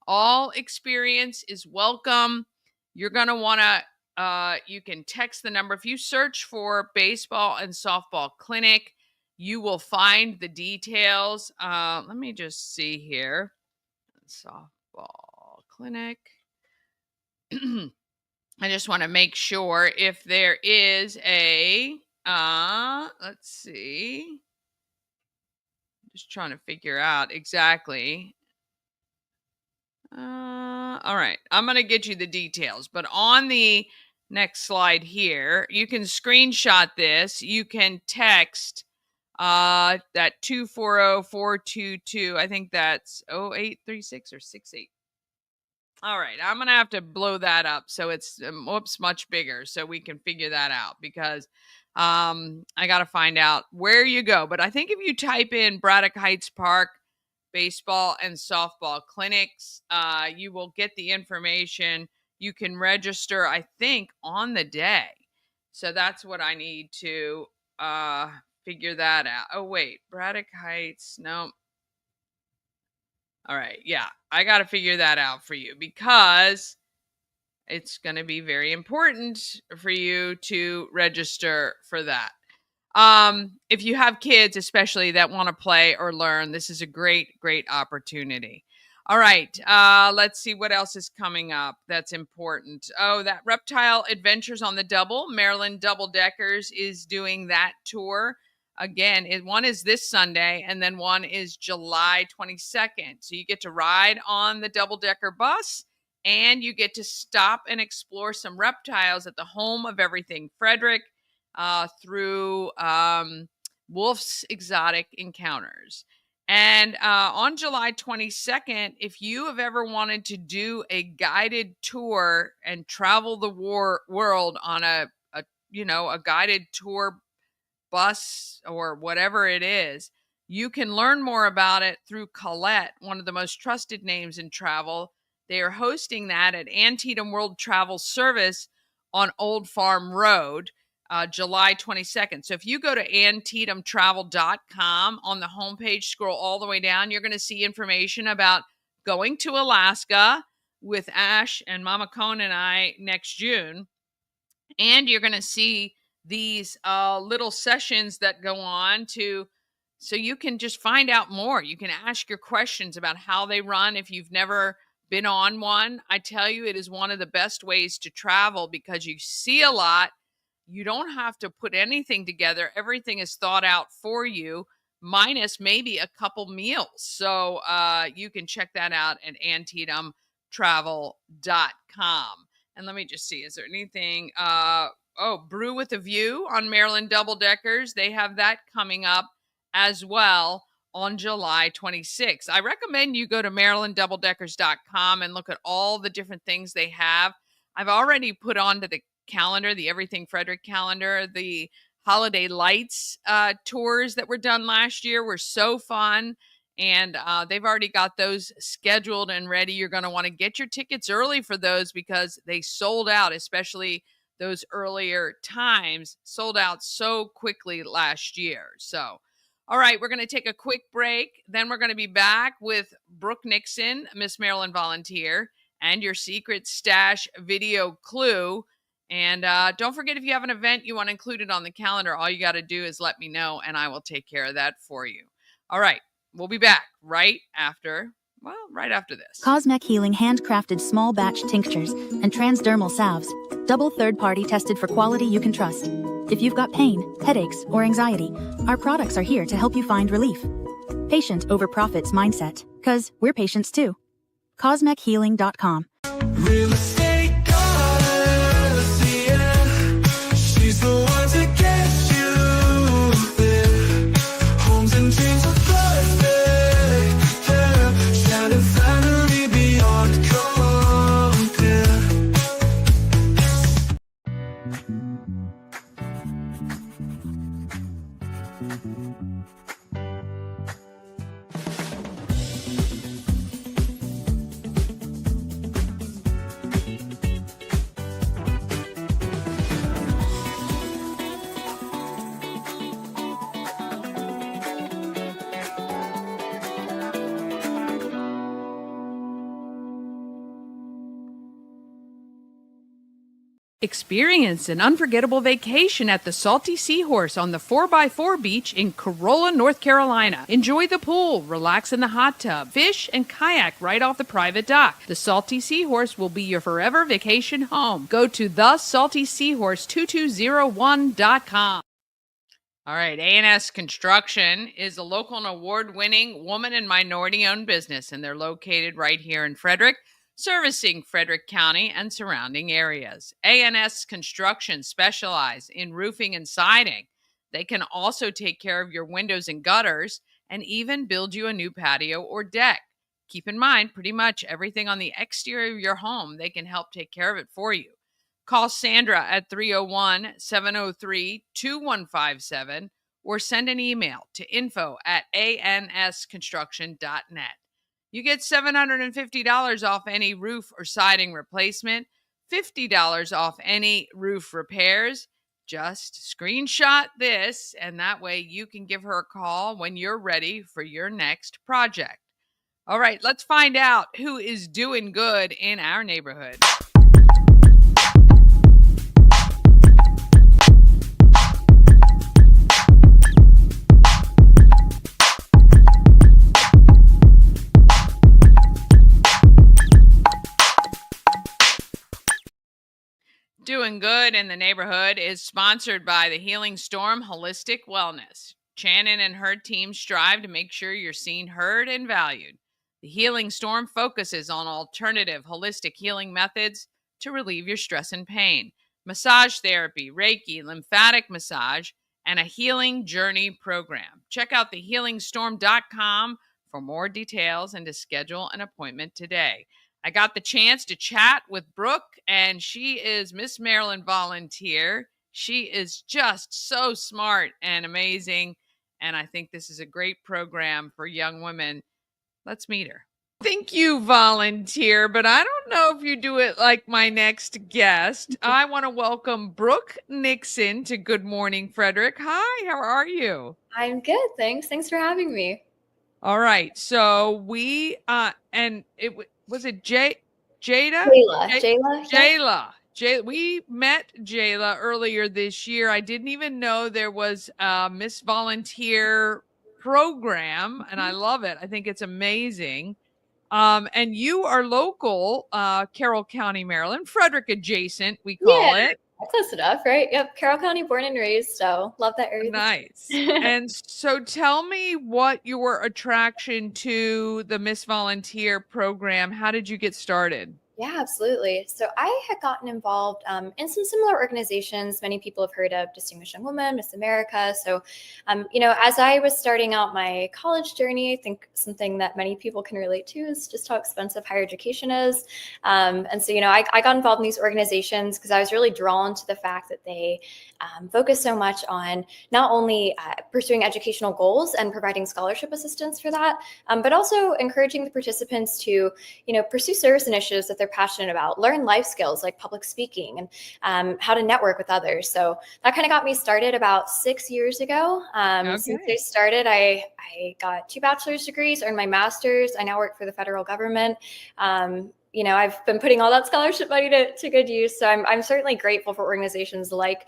Speaker 3: All experience is welcome. You're going to want to, you can text the number. If you search for baseball and softball clinic, you will find the details. Let me just see here. Softball clinic. I just want to make sure if there is a, let's see. Just trying to figure out exactly. All right. I'm going to get you the details, but on the next slide here, you can screenshot this. You can text that 240-422. I think that's 0836 or 68. All right, I'm going to have to blow that up so it's much bigger so we can figure that out, because I got to find out where you go. But I think if you type in Braddock Heights Park baseball and softball clinics, you will get the information. You can register, I think, on the day. So that's what I need to figure that out. Oh, wait, Braddock Heights. No. All right. Yeah, I got to figure that out for you, because it's going to be very important for you to register for that. If you have kids, especially that want to play or learn, this is a great opportunity. All right. Let's see what else is coming up that's important. Oh, that Reptile Adventures on the Double, Maryland Double Deckers is doing that tour. Again, one is this Sunday, and then one is July 22nd. So you get to ride on the double-decker bus, and you get to stop and explore some reptiles at the home of everything Frederick through Wolf's Exotic Encounters. And on July 22nd, if you have ever wanted to do a guided tour and travel the world on a guided tour bus or whatever it is, you can learn more about it through Colette, one of the most trusted names in travel. They are hosting that at Antietam World Travel Service on Old Farm Road, July 22nd. So if you go to antietamtravel.com, on the homepage, scroll all the way down, you're going to see information about going to Alaska with Ash and Mama Cone and I next June. And you're going to see these little sessions that go on so you can just find out more. You can ask your questions about how they run if you've never been on one. I tell you, it is one of the best ways to travel, because you see a lot. You don't have to put anything together. Everything is thought out for you, minus maybe a couple meals. So you can check that out at antietamtravel.com. And let me just see, is there anything? Brew with a View on Maryland Double Deckers. They have that coming up as well on July 26th. I recommend you go to marylanddoubledeckers.com and look at all the different things they have. I've already put onto the calendar, the Everything Frederick calendar, the Holiday Lights tours that were done last year were so fun. And they've already got those scheduled and ready. You're going to want to get your tickets early for those, because they sold out, especially those earlier times, sold out so quickly last year. So, all right, we're going to take a quick break. Then we're going to be back with Brooke Nixon, Miss Maryland Volunteer, and your secret stash video clue. And don't forget, if you have an event you want included on the calendar, all you got to do is let me know and I will take care of that for you. All right. We'll be back right after this.
Speaker 7: Cosmec Healing handcrafted small batch tinctures and transdermal salves, double third-party tested for quality you can trust. If you've got pain, headaches, or anxiety, our products are here to help you find relief. Patient over profits mindset, 'cause we're patients too. CosmecHealing.com.
Speaker 1: Real estate goddess, yeah. She's the one to get you there. Homes and dreams are perfect, yeah. Shannon family beyond compare.
Speaker 3: Experience an unforgettable vacation at the Salty Seahorse on the 4x4 beach in Corolla, North Carolina. Enjoy the pool, relax in the hot tub, fish, and kayak right off the private dock. The Salty Seahorse will be your forever vacation home. Go to thesaltyseahorse2201.com. All right, A&S Construction is a local and award-winning woman and minority-owned business, and they're located right here in Frederick, servicing Frederick County and surrounding areas. A&S Construction specialize in roofing and siding. They can also take care of your windows and gutters and even build you a new patio or deck. Keep in mind, pretty much everything on the exterior of your home, they can help take care of it for you. Call Sandra at 301-703-2157 or send an email to info@ansconstruction.net. You get $750 off any roof or siding replacement, $50 off any roof repairs. Just screenshot this, and that way you can give her a call when you're ready for your next project. All right, let's find out who is doing good in our neighborhood. Doing Good in the Neighborhood is sponsored by the Healing Storm Holistic Wellness. Shannon and her team strive to make sure you're seen, heard, and valued. The Healing Storm focuses on alternative holistic healing methods to relieve your stress and pain, massage therapy, Reiki, lymphatic massage, and a healing journey program. Check out thehealingstorm.com for more details and to schedule an appointment today. I got the chance to chat with Brooke, and she is Miss Maryland Volunteer. She is just so smart and amazing, and I think this is a great program for young women. Let's meet her. Thank you, Volunteer, but I don't know if you do it like my next guest. I want to welcome Brooke Nixon to Good Morning Frederick. Hi, how are you?
Speaker 10: I'm good, thanks. Thanks for having me.
Speaker 3: All right, so we and it was it Jada?
Speaker 10: Jayla.
Speaker 3: We met Jayla earlier this year. I didn't even know there was a Miss Volunteer program, and I love it. I think it's amazing. And you are local, Carroll County, Maryland, Frederick adjacent, we call it.
Speaker 10: Close enough, right? Yep, Carroll County, born and raised, so love that area.
Speaker 3: Nice. And so tell me what your attraction to the Miss Volunteer program, how did you get started?
Speaker 10: Yeah, absolutely. So I had gotten involved in some similar organizations. Many people have heard of Distinguished Young Woman, Miss America. So, as I was starting out my college journey, I think something that many people can relate to is just how expensive higher education is. And so, I got involved in these organizations because I was really drawn to the fact that they focus so much on not only pursuing educational goals and providing scholarship assistance for that, but also encouraging the participants to, pursue service initiatives that they're passionate about, learn life skills like public speaking and how to network with others. So that kind of got me started about 6 years ago. Since I started, I got 2 bachelor's degrees, earned my master's. I now work for the federal government. I've been putting all that scholarship money to good use. So I'm certainly grateful for organizations like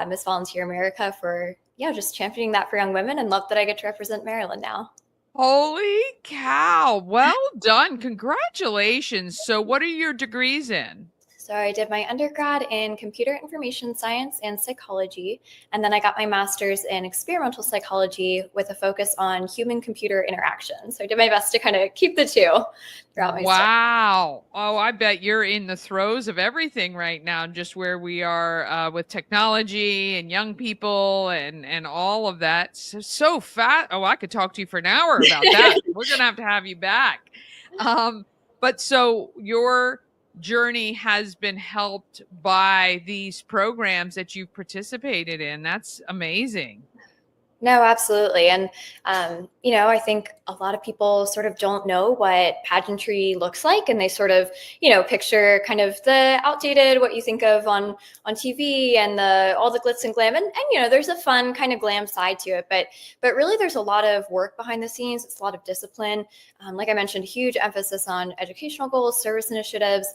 Speaker 10: Miss Volunteer America for, just championing that for young women, and love that I get to represent Maryland now.
Speaker 3: Holy cow. Well done. Congratulations. So what are your degrees in?
Speaker 10: So I did my undergrad in computer information science and psychology, and then I got my master's in experimental psychology with a focus on human-computer interaction. So I did my best to kind of keep the two throughout my study.
Speaker 3: Wow. Oh, I bet you're in the throes of everything right now, just where we are with technology and young people and all of that. So fast. Oh, I could talk to you for an hour about that. We're going to have you back. But so your journey has been helped by these programs that you've participated in. That's amazing.
Speaker 10: No, absolutely. And, I think a lot of people sort of don't know what pageantry looks like. And they sort of, picture kind of the outdated, what you think of on TV and all the glitz and glam. And, there's a fun kind of glam side to it. But really, there's a lot of work behind the scenes. It's a lot of discipline. Like I mentioned, huge emphasis on educational goals, service initiatives,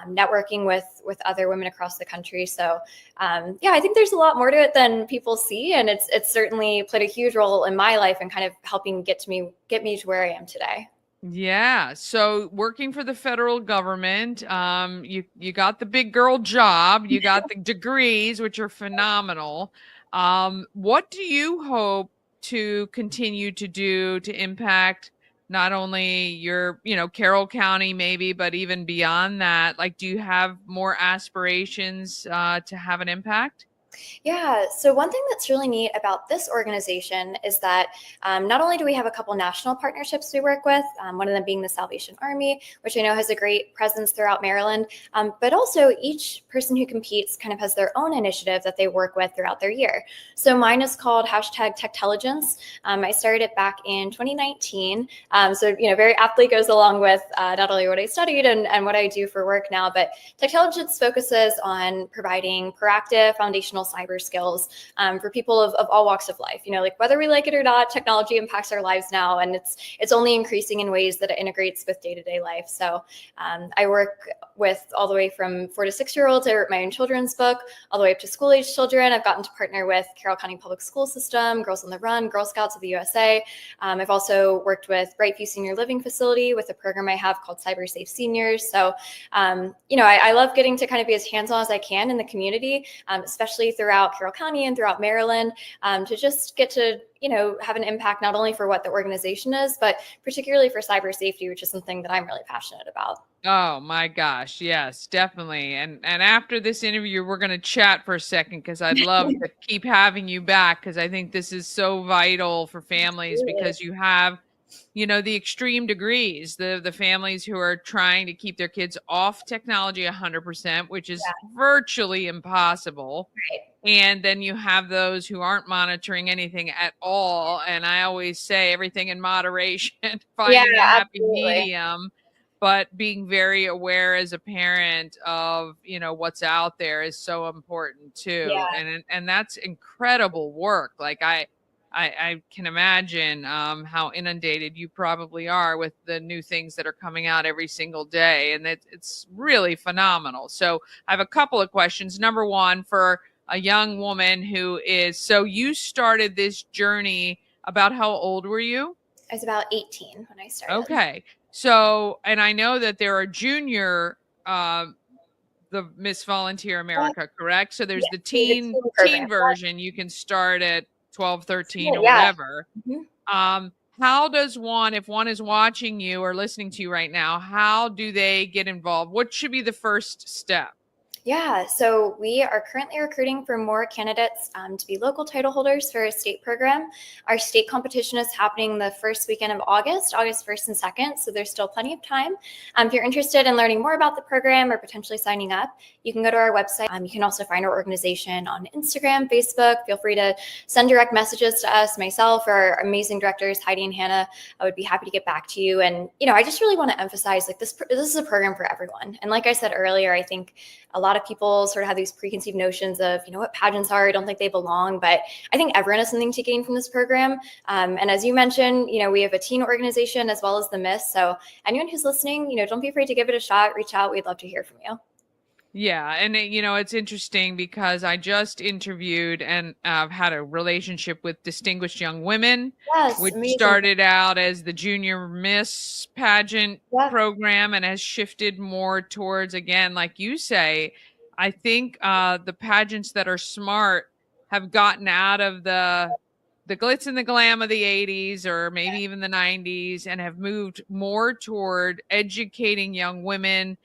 Speaker 10: networking with other women across the country. So, I think there's a lot more to it than people see. And it's certainly played a huge role in my life and kind of helping get me to where I am today.
Speaker 3: Yeah. So working for the federal government, you got the big girl job, you got the degrees, which are phenomenal. What do you hope to continue to do to impact not only your, Carroll County maybe, but even beyond that? Like, do you have more aspirations to have an impact?
Speaker 10: Yeah. So one thing that's really neat about this organization is that not only do we have a couple national partnerships we work with, one of them being the Salvation Army, which I know has a great presence throughout Maryland, but also each person who competes kind of has their own initiative that they work with throughout their year. So mine is called #Techtelligence. I started it back in 2019. So, very aptly goes along with not only what I studied and what I do for work now, but Techtelligence focuses on providing proactive foundational cyber skills for people of all walks of life. Like whether we like it or not, technology impacts our lives now, and it's only increasing in ways that it integrates with day-to-day life. So I work with all the way from 4 to 6 year olds. I wrote my own children's book, all the way up to school-age children. I've gotten to partner with Carroll County Public School System, Girls on the Run, Girl Scouts of the USA. I've also worked with Brightview Senior Living Facility with a program I have called Cyber Safe Seniors. So, I love getting to kind of be as hands-on as I can in the community, especially throughout Carroll County and throughout Maryland, to just get to, have an impact not only for what the organization is, but particularly for cyber safety, which is something that I'm really passionate about.
Speaker 3: Oh my gosh. Yes, definitely. And after this interview, we're going to chat for a second because I'd love to keep having you back because I think this is so vital for families because you have, the extreme degrees, the families who are trying to keep their kids off technology 100%, which is virtually impossible.
Speaker 10: Right.
Speaker 3: And then you have those who aren't monitoring anything at all. And I always say everything in moderation, finding a happy medium, but being very aware as a parent of, what's out there is so important too.
Speaker 10: Yeah.
Speaker 3: And that's incredible work. Like I can imagine how inundated you probably are with the new things that are coming out every single day. And it's really phenomenal. So I have a couple of questions. Number one, for a young woman so you started this journey about how old were you?
Speaker 10: I was about 18 when I started.
Speaker 3: Okay. So, and I know that there are junior, the Miss Volunteer America, correct? So there's the teen version. You can start at 12, 13 or whatever.
Speaker 10: Mm-hmm.
Speaker 3: How does one, if one is watching you or listening to you right now, how do they get involved? What should be the first step?
Speaker 10: Yeah, so we are currently recruiting for more candidates to be local title holders for a state program. Our state competition is happening the first weekend of August 1st and 2nd, so there's still plenty of time. If you're interested in learning more about the program or potentially signing up, you can go to our website. You can also find our organization on Instagram, Facebook. Feel free to send direct messages to us, myself, or our amazing directors, Heidi and Hannah. I would be happy to get back to you. And, I just really want to emphasize, this is a program for everyone. And like I said earlier, I think a lot lot of people sort of have these preconceived notions of, what pageants are. I don't think they belong, but I think everyone has something to gain from this program. And as you mentioned, we have a teen organization as well as the Miss. So anyone who's listening, don't be afraid to give it a shot. Reach out. We'd love to hear from you.
Speaker 3: Yeah. And, it's interesting because I just interviewed and had a relationship with Distinguished Young Women,
Speaker 10: Yes,
Speaker 3: which
Speaker 10: amazing.
Speaker 3: started out as the Junior Miss pageant program and has shifted more towards, again, like you say, I think the pageants that are smart have gotten out of the glitz and the glam of the 80s or maybe even the 90s and have moved more toward educating young women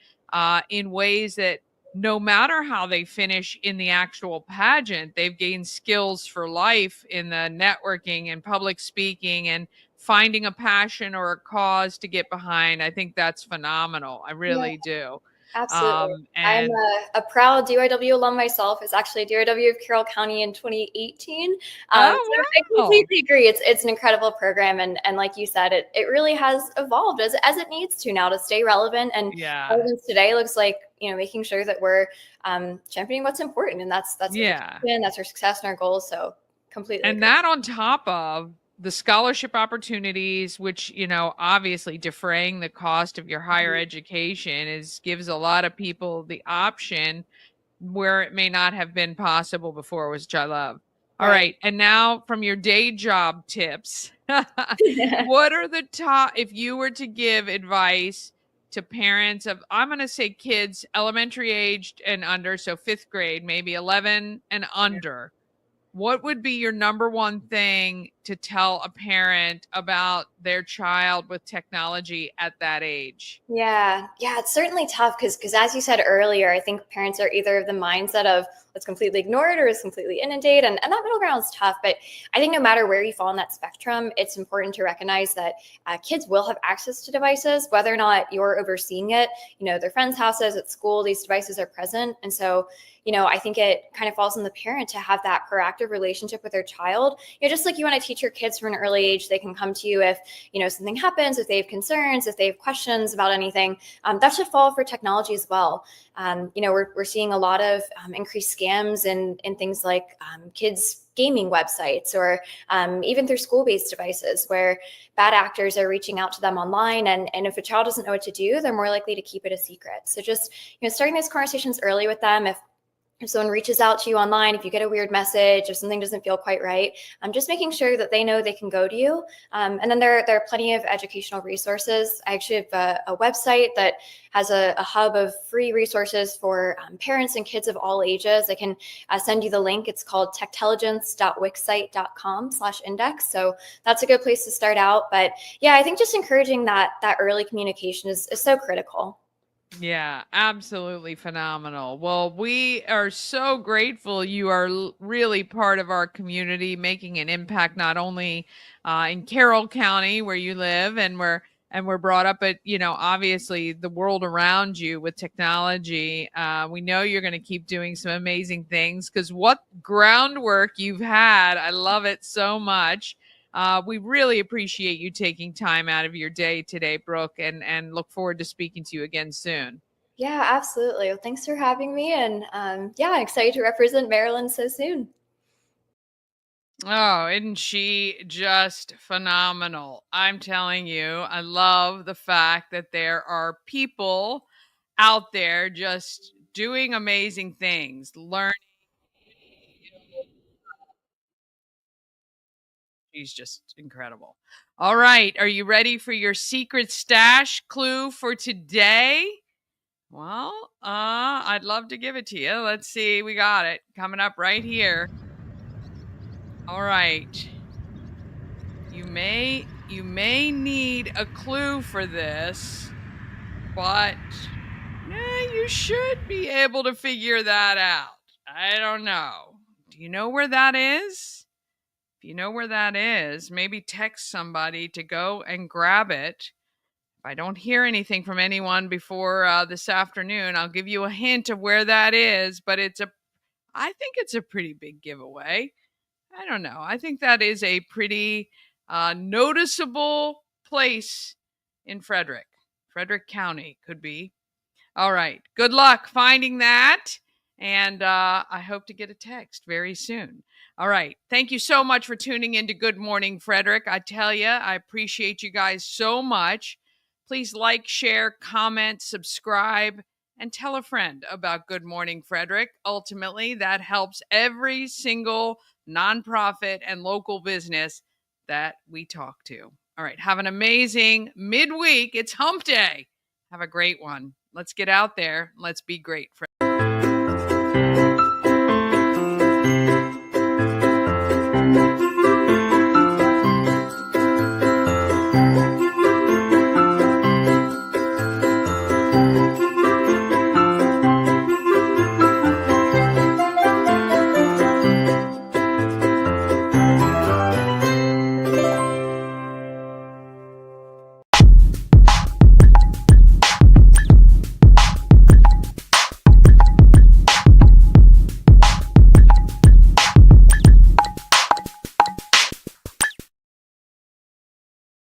Speaker 3: in ways that no matter how they finish in the actual pageant, they've gained skills for life in the networking and public speaking and finding a passion or a cause to get behind. I think that's phenomenal. I really do.
Speaker 10: Absolutely. I'm
Speaker 3: And
Speaker 10: a proud DYW alum myself. It's actually DYW of Carroll County in 2018. So
Speaker 3: wow.
Speaker 10: I completely agree. It's an incredible program. And like you said, it really has evolved as it needs to now to stay relevant. And relevance today looks like, making sure that we're championing what's important. And that's education, that's our success and our goals. So completely.
Speaker 3: And that on top of the scholarship opportunities, which, obviously defraying the cost of your higher education gives a lot of people the option where it may not have been possible before, which I love. All right. And now from your day job tips, what are the top, if you were to give advice to parents of, I'm going to say kids elementary aged and under, so 5th grade, maybe 11 and under, what would be your number one thing to tell a parent about their child with technology at that age?
Speaker 10: Yeah, it's certainly tough because as you said earlier, I think parents are either of the mindset of let's completely ignore it or let's completely inundate, and that middle ground is tough. But I think no matter where you fall on that spectrum, it's important to recognize that kids will have access to devices, whether or not you're overseeing it. Their friends' houses, at school, these devices are present, and so I think it kind of falls on the parent to have that proactive relationship with their child. Just like you want to teach your kids from an early age, they can come to you if, something happens, if they have concerns, if they have questions about anything. That should fall for technology as well. We're seeing a lot of increased scams in things like kids' gaming websites or even through school-based devices where bad actors are reaching out to them online. And if a child doesn't know what to do, they're more likely to keep it a secret. So just, starting those conversations early with them. If someone reaches out to you online, if you get a weird message, if something doesn't feel quite right, just making sure that they know they can go to you. And then there are plenty of educational resources. I actually have a website that has a hub of free resources for parents and kids of all ages. I can send you the link. It's called techtelligence.wixsite.com/index. So that's a good place to start out. But yeah, I think just encouraging that early communication is so critical.
Speaker 3: Yeah, absolutely phenomenal. Well, we are so grateful you are really part of our community, making an impact not only in Carroll County where you live and we're brought up, but obviously the world around you with technology. We know you're going to keep doing some amazing things because what groundwork you've had, I love it so much. We really appreciate you taking time out of your day today, Brooke, and look forward to speaking to you again soon.
Speaker 10: Yeah, absolutely. Well, thanks for having me. And I'm excited to represent Maryland so soon.
Speaker 3: Oh, isn't she just phenomenal? I'm telling you, I love the fact that there are people out there just doing amazing things, learning. She's just incredible. All right. Are you ready for your secret stash clue for today? Well, I'd love to give it to you. Let's see. We got it coming up right here. All right. You may need a clue for this, but you should be able to figure that out. I don't know. Do you know where that is? If you know where that is, maybe text somebody to go and grab it. If I don't hear anything from anyone before this afternoon, I'll give you a hint of where that is, but I think it's a pretty big giveaway. I don't know. I think that is a pretty noticeable place in Frederick County could be. All right. Good luck finding that. And I hope to get a text very soon. All right. Thank you so much for tuning in to Good Morning Frederick. I tell you, I appreciate you guys so much. Please like, share, comment, subscribe, and tell a friend about Good Morning Frederick. Ultimately, that helps every single nonprofit and local business that we talk to. All right. Have an amazing midweek. It's hump day. Have a great one. Let's get out there. Let's be great.